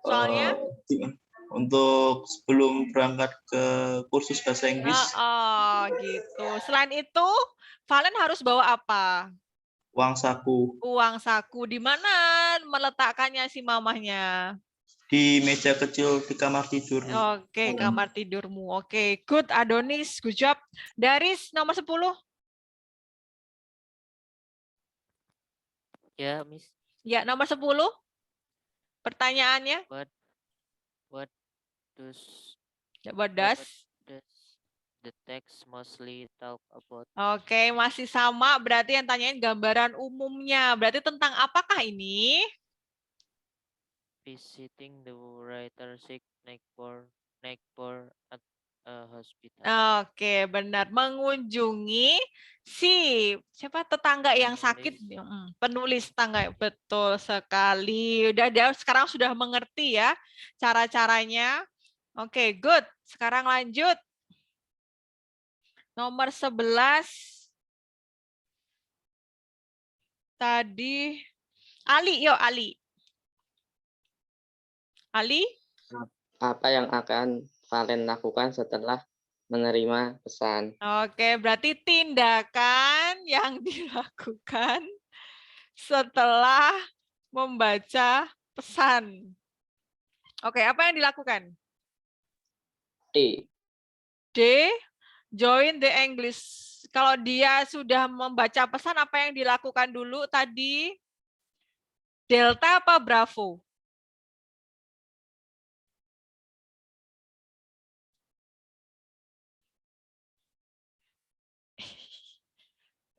[SPEAKER 1] Soalnya?
[SPEAKER 10] Untuk sebelum berangkat ke kursus bahasa Inggris.
[SPEAKER 1] Gitu. Selain itu, Valen harus bawa apa?
[SPEAKER 10] Uang saku.
[SPEAKER 1] Uang saku. Di mana meletakkannya si mamahnya?
[SPEAKER 10] Di meja kecil di kamar tidur.
[SPEAKER 1] Oke, kamar tidurmu. Oke, good Adonis, good job. Daris nomor 10.
[SPEAKER 5] Ya, Miss.
[SPEAKER 1] Ya, nomor 10. Pertanyaannya?
[SPEAKER 5] What
[SPEAKER 1] does
[SPEAKER 5] the text mostly talk about?
[SPEAKER 1] Oke, masih sama. Berarti yang tanyain gambaran umumnya. Berarti tentang apakah ini?
[SPEAKER 5] Visiting the writer sick neighbor at a hospital.
[SPEAKER 1] Oke, benar. Mengunjungi siapa tetangga yang sakit? Penulis tangga. Betul sekali. Udah sekarang sudah mengerti ya cara-caranya. Oke, good. Sekarang lanjut. Nomor 11. Tadi Ali, yuk Ali. Ali?
[SPEAKER 6] Apa yang akan Valen lakukan setelah menerima pesan?
[SPEAKER 1] Oke, berarti tindakan yang dilakukan setelah membaca pesan. Oke, apa yang dilakukan?
[SPEAKER 6] D.
[SPEAKER 1] Join the English. Kalau dia sudah membaca pesan, apa yang dilakukan dulu tadi? Delta apa Bravo?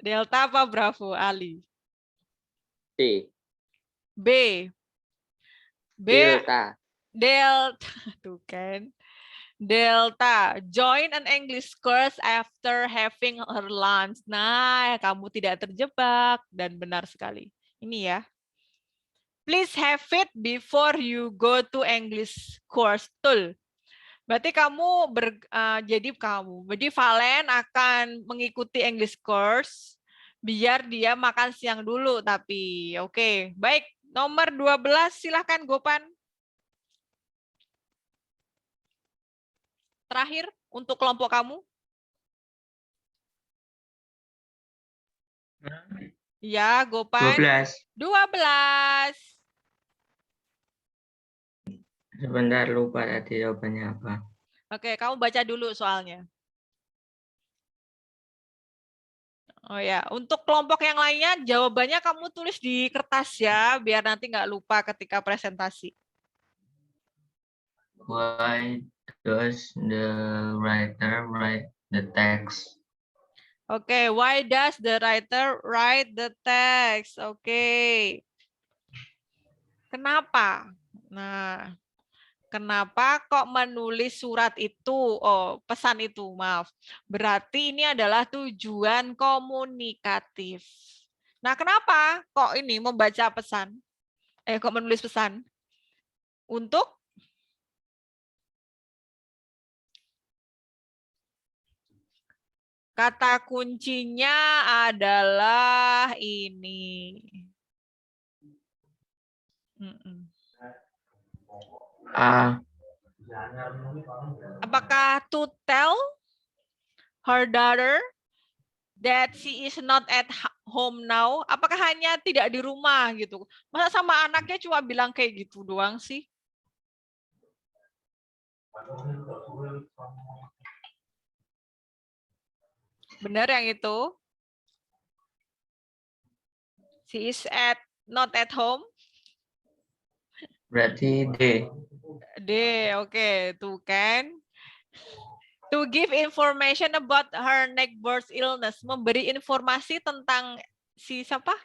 [SPEAKER 1] Delta apa Bravo, Ali?
[SPEAKER 6] D.
[SPEAKER 1] B.
[SPEAKER 6] Delta.
[SPEAKER 1] Tuh kan. Delta, join an English course after having her lunch. Nah, kamu tidak terjebak dan benar sekali. Ini ya. Please have it before you go to English course. Betul. Berarti jadi Valen akan mengikuti English course biar dia makan siang dulu tapi oke. Baik, nomor 12 silahkan Gopan. Terakhir untuk kelompok kamu. Ya, Gopan. 12.
[SPEAKER 11] Sebentar, lupa tadi jawabannya apa.
[SPEAKER 1] Oke, kamu baca dulu soalnya. Oh ya, untuk kelompok yang lainnya jawabannya kamu tulis di kertas ya, biar nanti nggak lupa ketika presentasi.
[SPEAKER 11] Why does the writer write the text?
[SPEAKER 1] Oke, why does the writer write the text? Oke. Kenapa? Nah, kenapa kok menulis surat itu? Oh, pesan itu, maaf. Berarti ini adalah tujuan komunikatif. Nah, kenapa kok ini membaca pesan? Kok menulis pesan? Untuk kata kuncinya adalah ini. Apakah to tell her daughter that she is not at home now? Apakah hanya tidak di rumah gitu? Masa sama anaknya cuma bilang kayak gitu doang sih? Benar yang itu? She is not at home.
[SPEAKER 11] Berarti D.
[SPEAKER 1] D, oke, tuh kan. To give information about her neighbor's illness, memberi informasi tentang si siapa?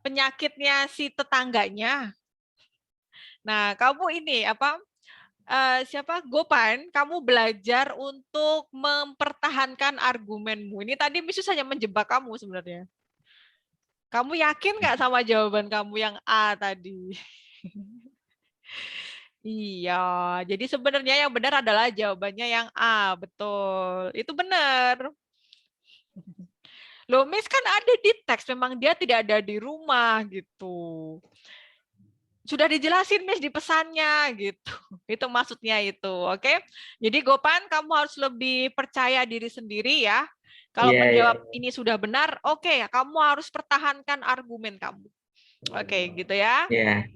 [SPEAKER 1] Penyakitnya si tetangganya. Nah, kamu ini apa? Siapa? Gopan, kamu belajar untuk mempertahankan argumenmu. Ini tadi Misus hanya menjebak kamu sebenarnya. Kamu yakin nggak sama jawaban kamu yang A tadi? Iya, jadi sebenarnya yang benar adalah jawabannya yang A, betul. Itu benar. Loh, Miss kan ada di teks, memang dia tidak ada di rumah gitu. Sudah dijelasin Miss di pesannya gitu. Itu maksudnya itu, oke? Jadi Gopan, kamu harus lebih percaya diri sendiri ya. Kalau menjawab ini sudah benar, oke, kamu harus pertahankan argumen kamu. Oke, gitu ya.
[SPEAKER 11] Iya.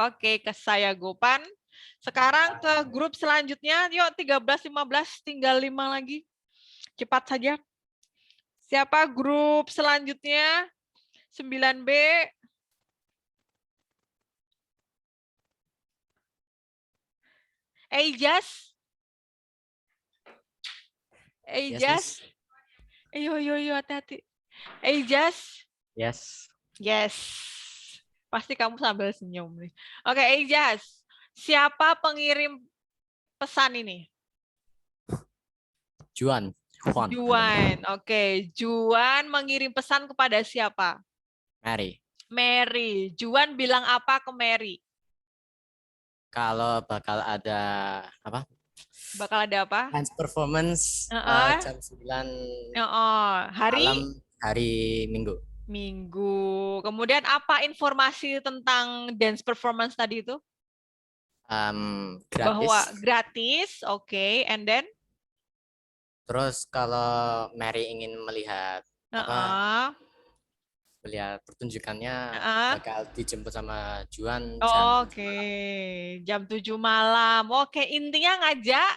[SPEAKER 1] Oke, ke saya Gopan. Sekarang ke grup selanjutnya. Yuk 13, 15, tinggal 5 lagi. Cepat saja. Siapa grup selanjutnya? 9B. Eijas. Eijas. Yo, hati-hati. Eijas.
[SPEAKER 12] Yes.
[SPEAKER 1] Yes. Pasti kamu sambil senyum nih. Oke, Eijas. Siapa pengirim pesan ini?
[SPEAKER 12] Juan.
[SPEAKER 1] Juan. Oke, Juan mengirim pesan kepada siapa?
[SPEAKER 12] Mary.
[SPEAKER 1] Mary. Juan bilang apa ke Mary?
[SPEAKER 12] Kalau bakal ada apa?
[SPEAKER 1] Bakal ada apa?
[SPEAKER 12] Dance performance jam 9
[SPEAKER 1] hari
[SPEAKER 12] malam hari Minggu.
[SPEAKER 1] Minggu. Kemudian apa informasi tentang dance performance tadi itu?
[SPEAKER 12] Gratis.
[SPEAKER 1] Bahwa gratis, oke. And then?
[SPEAKER 12] Terus kalau Mary ingin melihat melihat pertunjukannya bakal dijemput sama Juan.
[SPEAKER 1] Oke, jam 7 malam. Oke, intinya ngajak.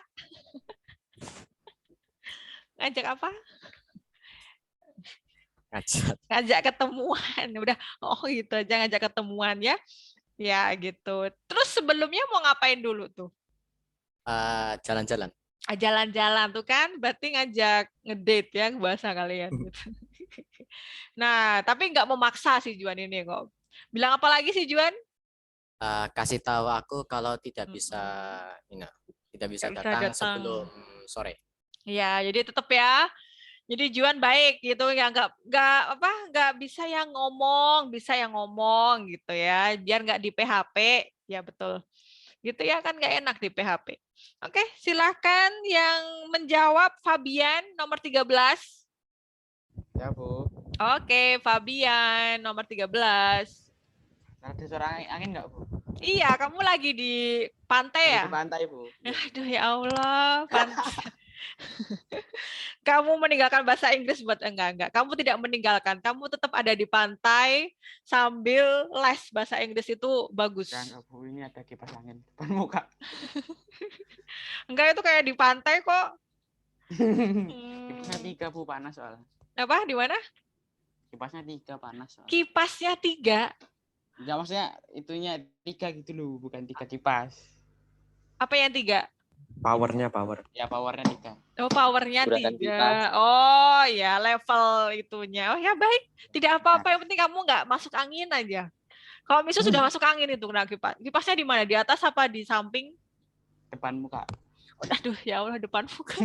[SPEAKER 1] Ngajak apa? Ngajak ketemuan. Udah, gitu aja, ngajak ketemuan ya. Ya gitu. Terus sebelumnya mau ngapain dulu tuh?
[SPEAKER 12] Jalan-jalan.
[SPEAKER 1] Jalan-jalan tuh kan, berarti ngajak ngedate ya bahasa kalian. Gitu. Nah, tapi nggak memaksa si Juan ini kok. Bilang apa lagi sih Juan?
[SPEAKER 12] Kasih tahu aku kalau tidak bisa, datang sebelum sore.
[SPEAKER 1] Ya, jadi tetap ya. Jadi Juan baik gitu ya, nggak bisa yang ngomong gitu ya, biar nggak di PHP ya betul. Gitu ya kan nggak enak di PHP. Oke, silahkan yang menjawab Fabian nomor 13.
[SPEAKER 13] Ya, Bu.
[SPEAKER 1] Oke, Fabian nomor 13.
[SPEAKER 13] Ada suara angin nggak, Bu?
[SPEAKER 1] Iya, kamu lagi di pantai ya?
[SPEAKER 13] Di pantai, Bu.
[SPEAKER 1] Aduh ya Allah, pantai. Kamu meninggalkan bahasa Inggris buat enggak. Kamu tidak meninggalkan. Kamu tetap ada di pantai sambil les bahasa Inggris itu bagus.
[SPEAKER 13] Enggak, Bu, ini ada kipas angin depan muka.
[SPEAKER 1] Enggak, itu kayak di pantai kok.
[SPEAKER 13] Kipasnya 3, Bu, panas soalnya.
[SPEAKER 1] Apa? Di mana?
[SPEAKER 13] Kipasnya 3, panas soalnya.
[SPEAKER 1] Kipasnya 3?
[SPEAKER 13] Enggak, maksudnya itunya 3 gitu loh, bukan 3 kipas.
[SPEAKER 1] Apa yang 3?
[SPEAKER 13] Power. Ya, powernya 3.
[SPEAKER 1] Oh, powernya 3. Oh, ya level itunya. Oh ya baik. Tidak apa-apa, yang penting kamu nggak masuk angin aja. Kalau misalnya sudah masuk angin itu kena kipas. Kipasnya di mana? Di atas apa di samping?
[SPEAKER 13] Depan muka.
[SPEAKER 1] Aduh, ya Allah, depan muka.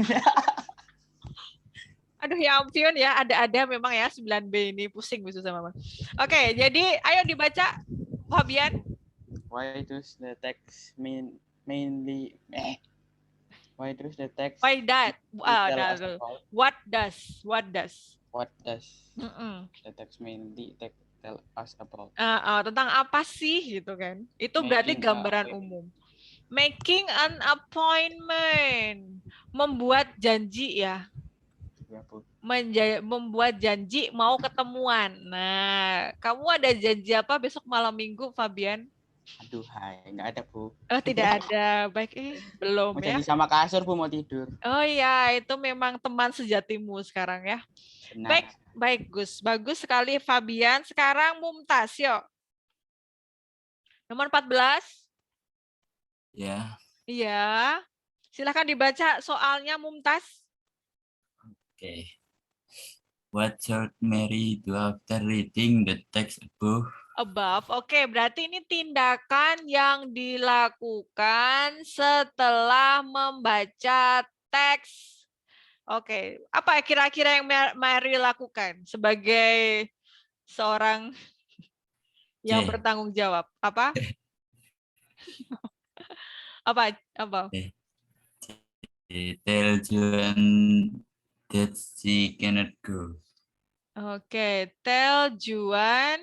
[SPEAKER 1] Aduh ya ampun ya, ada memang ya 9B ini pusing bisa sama Mama. Oke, jadi ayo dibaca Fabian.
[SPEAKER 13] Why does the text mainly Why does the text
[SPEAKER 1] What does
[SPEAKER 13] the text mainly tell us about?
[SPEAKER 1] Tentang apa sih gitu kan? Itu berarti gambaran umum. Making an appointment, membuat janji ya. Membuat janji mau ketemuan. Nah, kamu ada janji apa besok malam Minggu, Fabian?
[SPEAKER 13] Aduh, nggak ada, Bu.
[SPEAKER 1] Oh, tidak ada. Baik, belum
[SPEAKER 13] mau
[SPEAKER 1] ya.
[SPEAKER 13] Janji sama kasur, Bu, mau tidur.
[SPEAKER 1] Oh iya, itu memang teman sejatimu sekarang ya. Benar. Baik, Gus. Bagus sekali, Fabian. Sekarang Mumtaz, yuk. Nomor 14.
[SPEAKER 14] Ya.
[SPEAKER 1] Iya. Silakan dibaca soalnya Mumtaz.
[SPEAKER 14] Oke. What should Mary do after reading the text above?
[SPEAKER 1] Oke, berarti ini tindakan yang dilakukan setelah membaca teks. Oke, apa kira-kira yang Mary lakukan sebagai seorang yang bertanggung jawab? Apa? Apa?
[SPEAKER 14] Tell Joan that she cannot go.
[SPEAKER 1] Oke, tell Juan.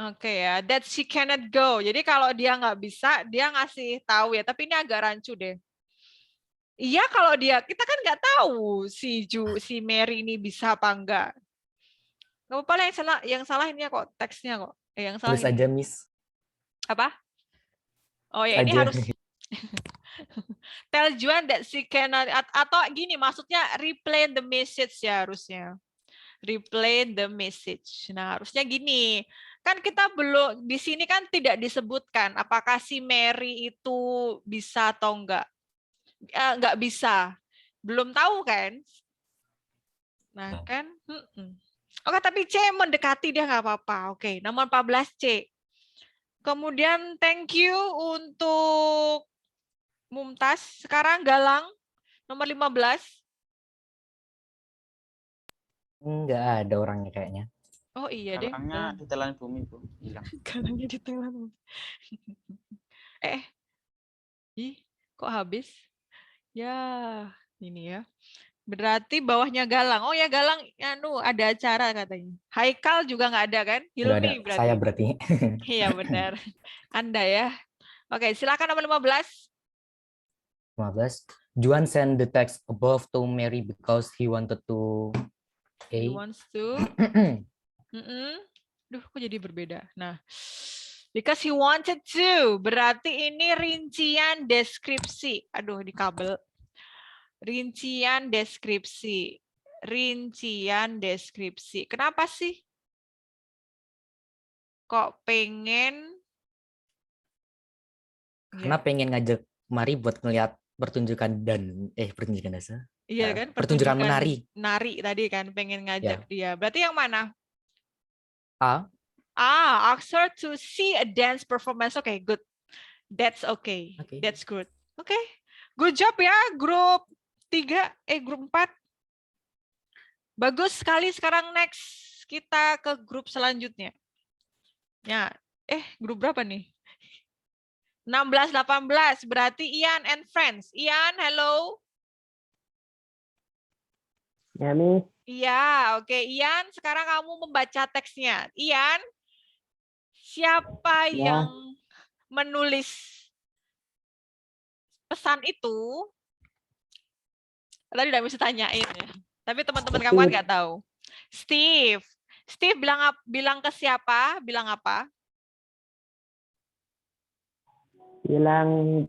[SPEAKER 1] Oke ya, that she cannot go. Jadi kalau dia nggak bisa, dia ngasih tahu ya. Tapi ini agak rancu deh. Iya kalau kita kan nggak tahu si Mary ini bisa apa enggak. Nggak apa-apa lah, yang salah ini ya kok teksnya kok. Yang salah
[SPEAKER 15] Tulis
[SPEAKER 1] ini.
[SPEAKER 15] aja, Miss.
[SPEAKER 1] Apa? Oh ya, ini harus tell Juan that she cannot, atau gini, maksudnya replay the message ya harusnya. Replay the message. Nah, harusnya gini. Kan kita belum, di sini kan tidak disebutkan apakah si Mary itu bisa atau enggak. Enggak bisa. Belum tahu kan? Nah, kan? Oke, tapi C mendekati dia nggak apa-apa. Oke, nomor 14 C. Kemudian thank you untuk Mumtaz. Sekarang Galang, nomor 15.
[SPEAKER 15] Enggak ada orangnya kayaknya.
[SPEAKER 1] Oh iya deh.
[SPEAKER 13] Galangnya ditelan bumi, Bu. Hilang.
[SPEAKER 1] Galangnya ditelan bumi. Ih, kok habis? Ya, ini ya. Berarti bawahnya Galang. Oh ya, Galang ada acara katanya. Haikal juga nggak ada kan? Hilmi
[SPEAKER 15] Ada.
[SPEAKER 1] berarti.
[SPEAKER 15] Saya berarti.
[SPEAKER 1] Iya benar. Anda ya. Oke, silakan nomor 15.
[SPEAKER 15] 15. Juan sent the text above to Mary because he wanted to.
[SPEAKER 1] He wants to. Duh, kok jadi berbeda. Nah, because he wanted to, berarti ini rincian deskripsi. Aduh, di kabel. Rincian deskripsi. Rincian deskripsi. Kenapa sih? Kok pengen?
[SPEAKER 15] Karena pengen ngajak Mari buat ngeliat pertunjukan pertunjukan dasar.
[SPEAKER 1] Iya kan?
[SPEAKER 15] Pertunjukan menari.
[SPEAKER 1] Nari tadi kan, pengen ngajak dia. Berarti yang mana?
[SPEAKER 15] A.
[SPEAKER 1] Ask her to see a dance performance. Okay, good. That's okay. That's good. Okay. Good job ya, grup 3, grup 4. Bagus sekali. Sekarang next kita ke grup selanjutnya. Ya, grup berapa nih? 16, 18. Berarti Ian and friends. Ian, hello.
[SPEAKER 16] Ya, Miss.
[SPEAKER 1] Iya, oke. Ian, sekarang kamu membaca teksnya. Ian, siapa yang menulis pesan itu? Tadi udah bisa tanyain ya. Tapi teman-teman kamu kan nggak tahu. Steve. Steve bilang ke siapa? Bilang apa?
[SPEAKER 16] Bilang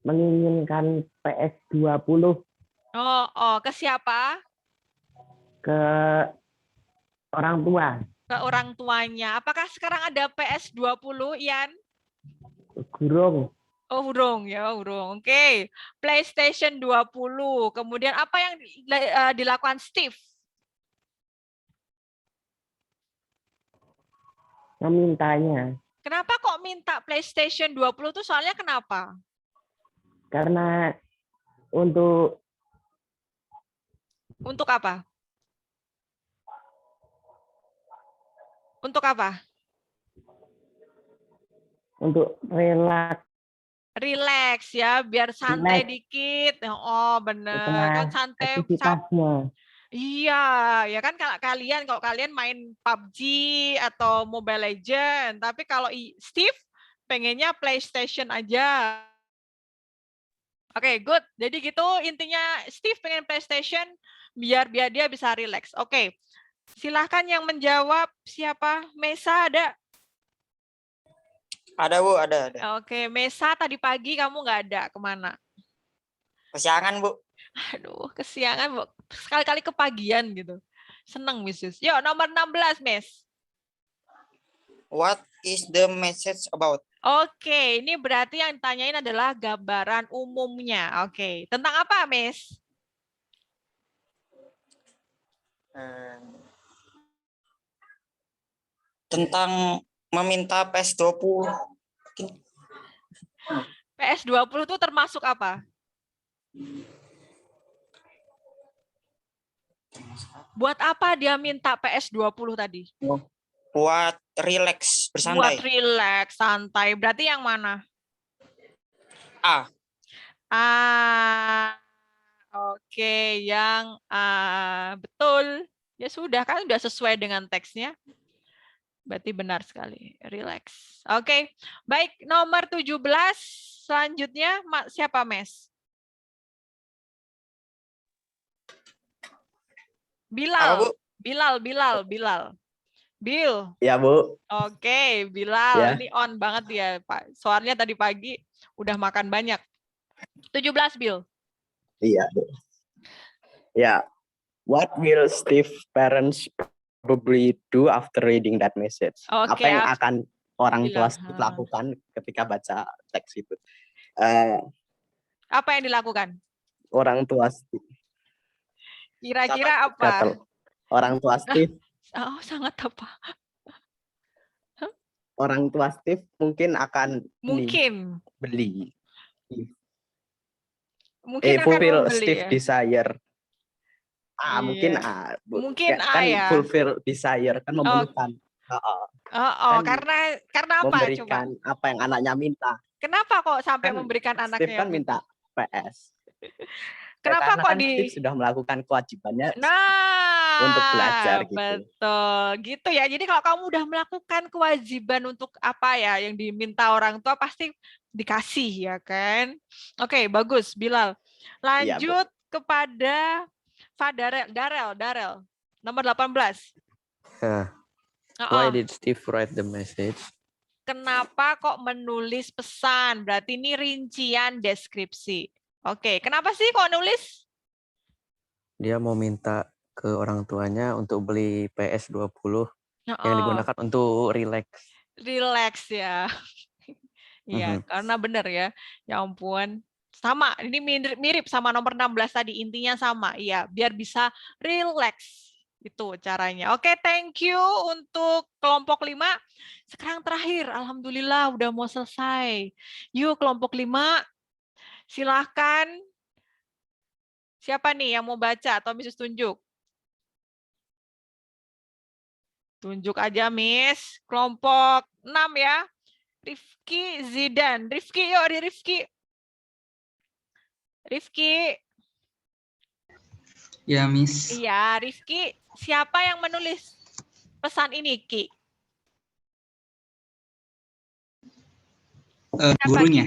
[SPEAKER 16] menginginkan PS20.
[SPEAKER 1] Ke siapa?
[SPEAKER 16] Ke orang tua.
[SPEAKER 1] Ke orang tuanya. Apakah sekarang ada PS20, Ian?
[SPEAKER 16] Gurung.
[SPEAKER 1] Oh, urung ya, urung. Oke. PlayStation 20. Kemudian apa yang dilakukan Steve?
[SPEAKER 16] Memintanya.
[SPEAKER 1] Kenapa kok minta PlayStation 20 tuh soalnya kenapa?
[SPEAKER 16] Karena untuk
[SPEAKER 1] apa? Untuk apa?
[SPEAKER 16] Untuk relax.
[SPEAKER 1] Relax ya, biar santai dikit. Oh, bener. Kan santai. Iya, ya kan kalau kalian main PUBG atau Mobile Legends, tapi kalau Steve pengennya PlayStation aja. Oke, good. Jadi gitu intinya Steve pengen PlayStation biar dia bisa relax. Oke. Silahkan yang menjawab siapa? Mesa ada?
[SPEAKER 17] Ada, Bu, ada.
[SPEAKER 1] Oke, Mesa tadi pagi kamu nggak ada, kemana?
[SPEAKER 17] Kesiangan, Bu.
[SPEAKER 1] Aduh, kesiangan, Bu. Sekali-kali kepagian gitu. Seneng, Miss. Yuk, nomor 16, Miss.
[SPEAKER 17] What is the message about?
[SPEAKER 1] Oke, ini berarti yang ditanyain adalah gambaran umumnya. Oke, tentang apa, Miss?
[SPEAKER 17] Tentang meminta PS20.
[SPEAKER 1] PS20 itu termasuk apa? Buat apa dia minta PS20 tadi?
[SPEAKER 17] Buat relax, bersantai.
[SPEAKER 1] Buat relax, santai. Berarti yang mana?
[SPEAKER 17] A.
[SPEAKER 1] Oke, yang betul. Ya sudah, kan sudah sesuai dengan teksnya. Berarti benar sekali. Relax. Oke, baik. Nomor 17. Selanjutnya, siapa, Mes? Bilal. Bilal. Bill.
[SPEAKER 18] Ya, Bu.
[SPEAKER 1] Oke, Bilal.
[SPEAKER 18] Ya.
[SPEAKER 1] Ini on banget ya, Pak. Soalnya tadi pagi udah makan banyak. 17, Bill.
[SPEAKER 18] Iya, Bu. Ya. What will Steve parents probably do after reading that message?
[SPEAKER 1] Oke,
[SPEAKER 18] Apa yang akan orang tua
[SPEAKER 1] Bilang.
[SPEAKER 18] Steve lakukan ketika baca teks itu?
[SPEAKER 1] Apa yang dilakukan?
[SPEAKER 18] Orang tua Steve.
[SPEAKER 1] Kira-kira apa?
[SPEAKER 18] Orang tua Steve.
[SPEAKER 1] Oh, sangat apa?
[SPEAKER 18] Orang tua Steve mungkin akan
[SPEAKER 1] beli.
[SPEAKER 18] Mungkin
[SPEAKER 1] akan
[SPEAKER 18] fulfill
[SPEAKER 1] membeli,
[SPEAKER 18] Steve
[SPEAKER 1] ya?
[SPEAKER 18] desire.
[SPEAKER 1] Iya.
[SPEAKER 18] Mungkin A. Bu.
[SPEAKER 1] Mungkin A
[SPEAKER 18] kan
[SPEAKER 1] ya.
[SPEAKER 18] fulfill desire kan memberikan. Kan
[SPEAKER 1] karena apa?
[SPEAKER 18] memberikan
[SPEAKER 1] Coba.
[SPEAKER 18] apa yang anaknya minta.
[SPEAKER 1] Kenapa kok sampai
[SPEAKER 18] Kan
[SPEAKER 1] memberikan
[SPEAKER 18] Steve
[SPEAKER 1] anaknya?
[SPEAKER 18] kan minta PS.
[SPEAKER 1] Kenapa
[SPEAKER 18] karena
[SPEAKER 1] kok
[SPEAKER 18] kan Steve sudah melakukan kewajibannya untuk belajar gitu.
[SPEAKER 1] Betul, gitu ya. Jadi kalau kamu udah melakukan kewajiban untuk apa ya yang diminta orang tua pasti dikasih ya kan? Oke, bagus Bilal. Lanjut kepada Darel. Nomor 18.
[SPEAKER 19] Why did Steve write the message?
[SPEAKER 1] Kenapa kok menulis pesan? Berarti ini rincian deskripsi. Oke, kenapa sih kok nulis?
[SPEAKER 19] Dia mau minta ke orang tuanya untuk beli PS20 yang digunakan untuk relax.
[SPEAKER 1] Relax ya. Iya, karena benar ya. Ya ampun. Sama, ini mirip sama nomor 16 tadi, intinya sama. Iya, biar bisa relax. Itu caranya. Oke, thank you untuk kelompok 5. Sekarang terakhir, alhamdulillah udah mau selesai. Yuk kelompok 5. Silahkan. Siapa nih yang mau baca atau Miss tunjuk? Tunjuk aja, Miss. Kelompok 6 ya. Rifki Zidan. Rifki, yuk Rifki.
[SPEAKER 20] Ya, Miss.
[SPEAKER 1] Iya, Rifki. Siapa yang menulis pesan ini, Ki?
[SPEAKER 20] Gurunya.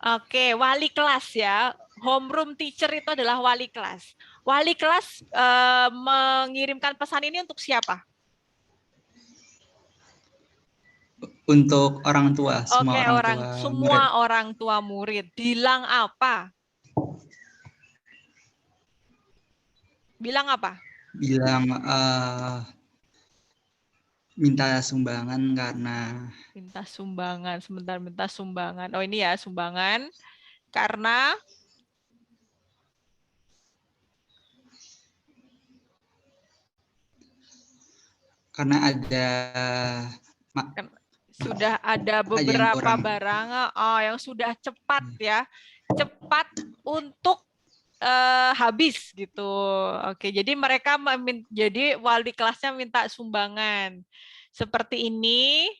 [SPEAKER 1] Oke, wali kelas ya. Homeroom teacher itu adalah wali kelas. Wali kelas mengirimkan pesan ini untuk siapa?
[SPEAKER 20] Untuk orang tua,
[SPEAKER 1] semua orang tua murid. Bilang apa? Bilang
[SPEAKER 20] minta sumbangan karena
[SPEAKER 1] minta sumbangan. Sebentar, minta sumbangan. Oh, ini ya, sumbangan karena sudah ada beberapa barang yang sudah cepat ya. Cepat untuk habis gitu. Oke, jadi mereka jadi wali kelasnya minta sumbangan. Seperti ini,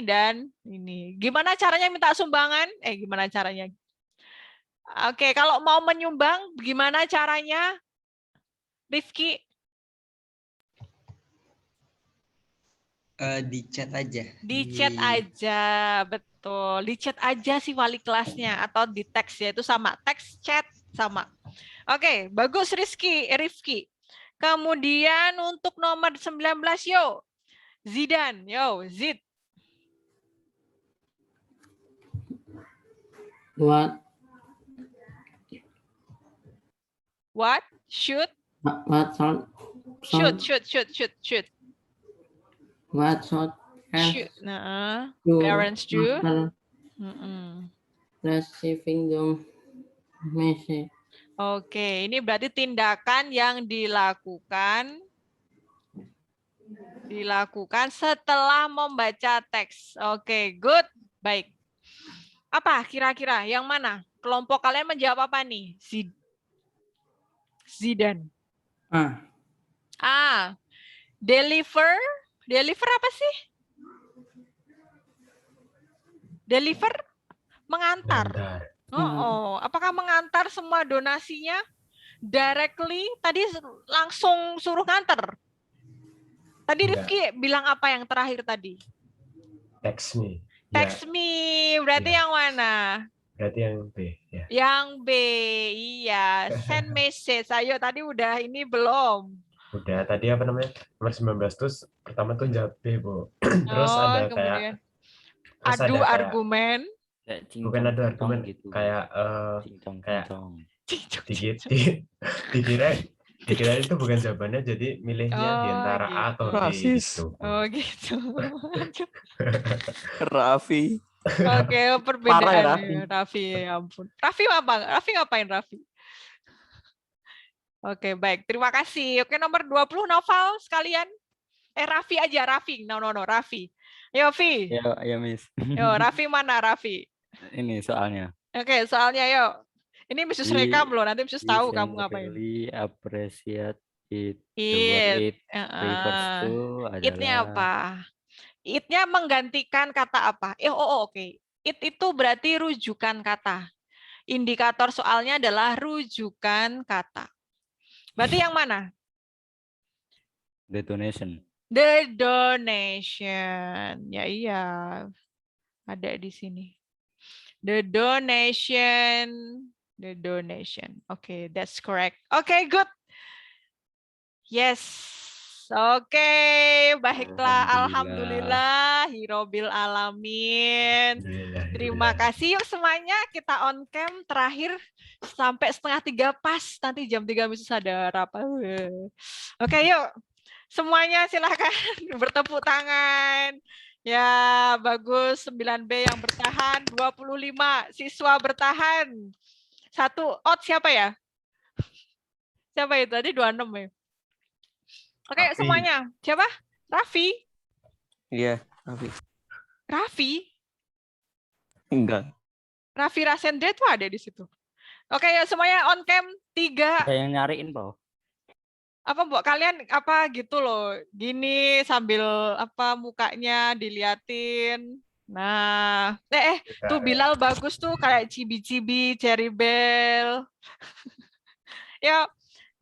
[SPEAKER 1] dan ini. Gimana caranya minta sumbangan? Gimana caranya? Oke, kalau mau menyumbang, gimana caranya? Rifki?
[SPEAKER 20] Di chat aja.
[SPEAKER 1] Di chat aja, betul. Di chat aja si wali kelasnya atau di teks ya, itu sama. Teks, chat sama. Oke, bagus Rifki. Kemudian untuk nomor 19 yo. Zidan, yo, Zid. What should
[SPEAKER 21] What should
[SPEAKER 1] Should, parents do.
[SPEAKER 21] Receiving the message.
[SPEAKER 1] Oke, ini berarti tindakan yang dilakukan setelah membaca teks. Oke, good. Baik. Apa kira-kira? Yang mana? Kelompok kalian menjawab apa nih? Zidan. Deliver. Deliver apa sih? Deliver? Mengantar. Apakah mengantar semua donasinya directly? Tadi langsung suruh nganter. Tadi Rifki bilang apa yang terakhir tadi?
[SPEAKER 2] Text me.
[SPEAKER 1] Text me, berarti yang mana?
[SPEAKER 2] Berarti yang B. Ya.
[SPEAKER 1] Yang B, iya. Send message. Ayo, tadi udah ini belum?
[SPEAKER 2] Udah, tadi apa namanya? Nomor 19 tuh pertama tuh jawab B, Bu. Terus ada
[SPEAKER 1] kemudian
[SPEAKER 2] kayak
[SPEAKER 1] adu argumen.
[SPEAKER 2] Bukan adu argumen gitu. Kayak dikira itu bukan jawabannya, jadi milihnya di antara A atau B gitu.
[SPEAKER 1] Oh gitu.
[SPEAKER 19] Raffi.
[SPEAKER 1] Oke, perbedaan Raffi, ya ampun. Raffi apa? Raffi ngapain Raffi? Oke, baik. Terima kasih. Oke, nomor 20 Noval sekalian. Raffi aja, Raffi. No, Raffi. Yo, Vi.
[SPEAKER 13] Ya, Miss.
[SPEAKER 1] Yo, Raffi mana, Raffi?
[SPEAKER 13] Ini soalnya.
[SPEAKER 1] Oke, soalnya yuk. Ini Mrs. rekam loh, nanti Mrs. tahu kamu ngapain.
[SPEAKER 13] Appreciate it.
[SPEAKER 1] It.
[SPEAKER 13] Adalah...
[SPEAKER 1] It-nya apa? It-nya menggantikan kata apa? Oke. It itu berarti rujukan kata. Indikator soalnya adalah rujukan kata. Berarti yang mana?
[SPEAKER 13] The donation.
[SPEAKER 1] The donation. Ya iya. Ada di sini. The donation. The donation. Okay, that's correct. Okay, good. Yes. Oke, baiklah. Alhamdulillah. Hirobil alamin. Terima kasih. Yuk semuanya kita on cam terakhir sampai 2:30 pas. Nanti jam 3 mesti ada rapat. Oke, yuk. Semuanya silakan bertepuk tangan. Ya, bagus. 9B yang bertahan. 25 siswa bertahan. 1 out siapa ya? Siapa itu? Tadi 26 ya? Oke,
[SPEAKER 19] Raffi.
[SPEAKER 1] semuanya. Siapa? Raffi?
[SPEAKER 19] Iya, Raffi.
[SPEAKER 1] Raffi?
[SPEAKER 19] Enggak.
[SPEAKER 1] Raffi Rasendra itu ada di situ. Oke, ya semuanya on cam 3.
[SPEAKER 13] Ada yang nyariin, Pak.
[SPEAKER 1] Apa, Bu? Kalian apa gitu loh. Gini sambil apa mukanya diliatin. Nah, tuh Bilal bagus tuh kayak cibi-cibi, Cherry Bell. Ya,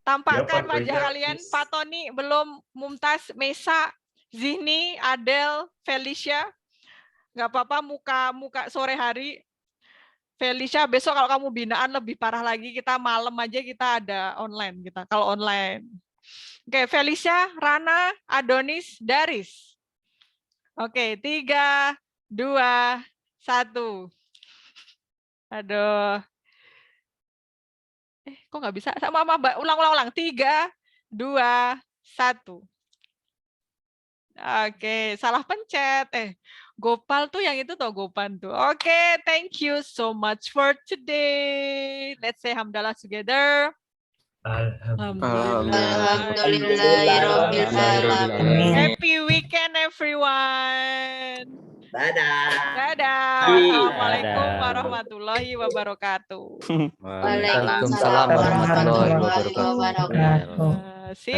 [SPEAKER 1] tampakkan wajah kalian. Pak Tony belum, Mumtaz, Mesa, Zihni, Adel, Felicia. Nggak apa-apa muka sore hari. Felicia, besok kalau kamu binaan lebih parah lagi, kita malam aja kita ada online kita. Kalau online. Oke, Felicia, Rana, Adonis, Daris. Oke, 3, 2, 1. Aduh. Kok nggak bisa? Sama ulang. 3, 2, 1. Oke, salah pencet. Gopal tuh yang itu toh, Gopan tuh. Oke, thank you so much for today. Let's say hamdalah together.
[SPEAKER 3] Alhamdulillahirobbilalamin.
[SPEAKER 1] Happy weekend everyone.
[SPEAKER 3] Dadah.
[SPEAKER 1] Assalamualaikum warahmatullahi wabarakatuh.
[SPEAKER 3] Waalaikumsalam warahmatullahi wabarakatuh.
[SPEAKER 1] Sip.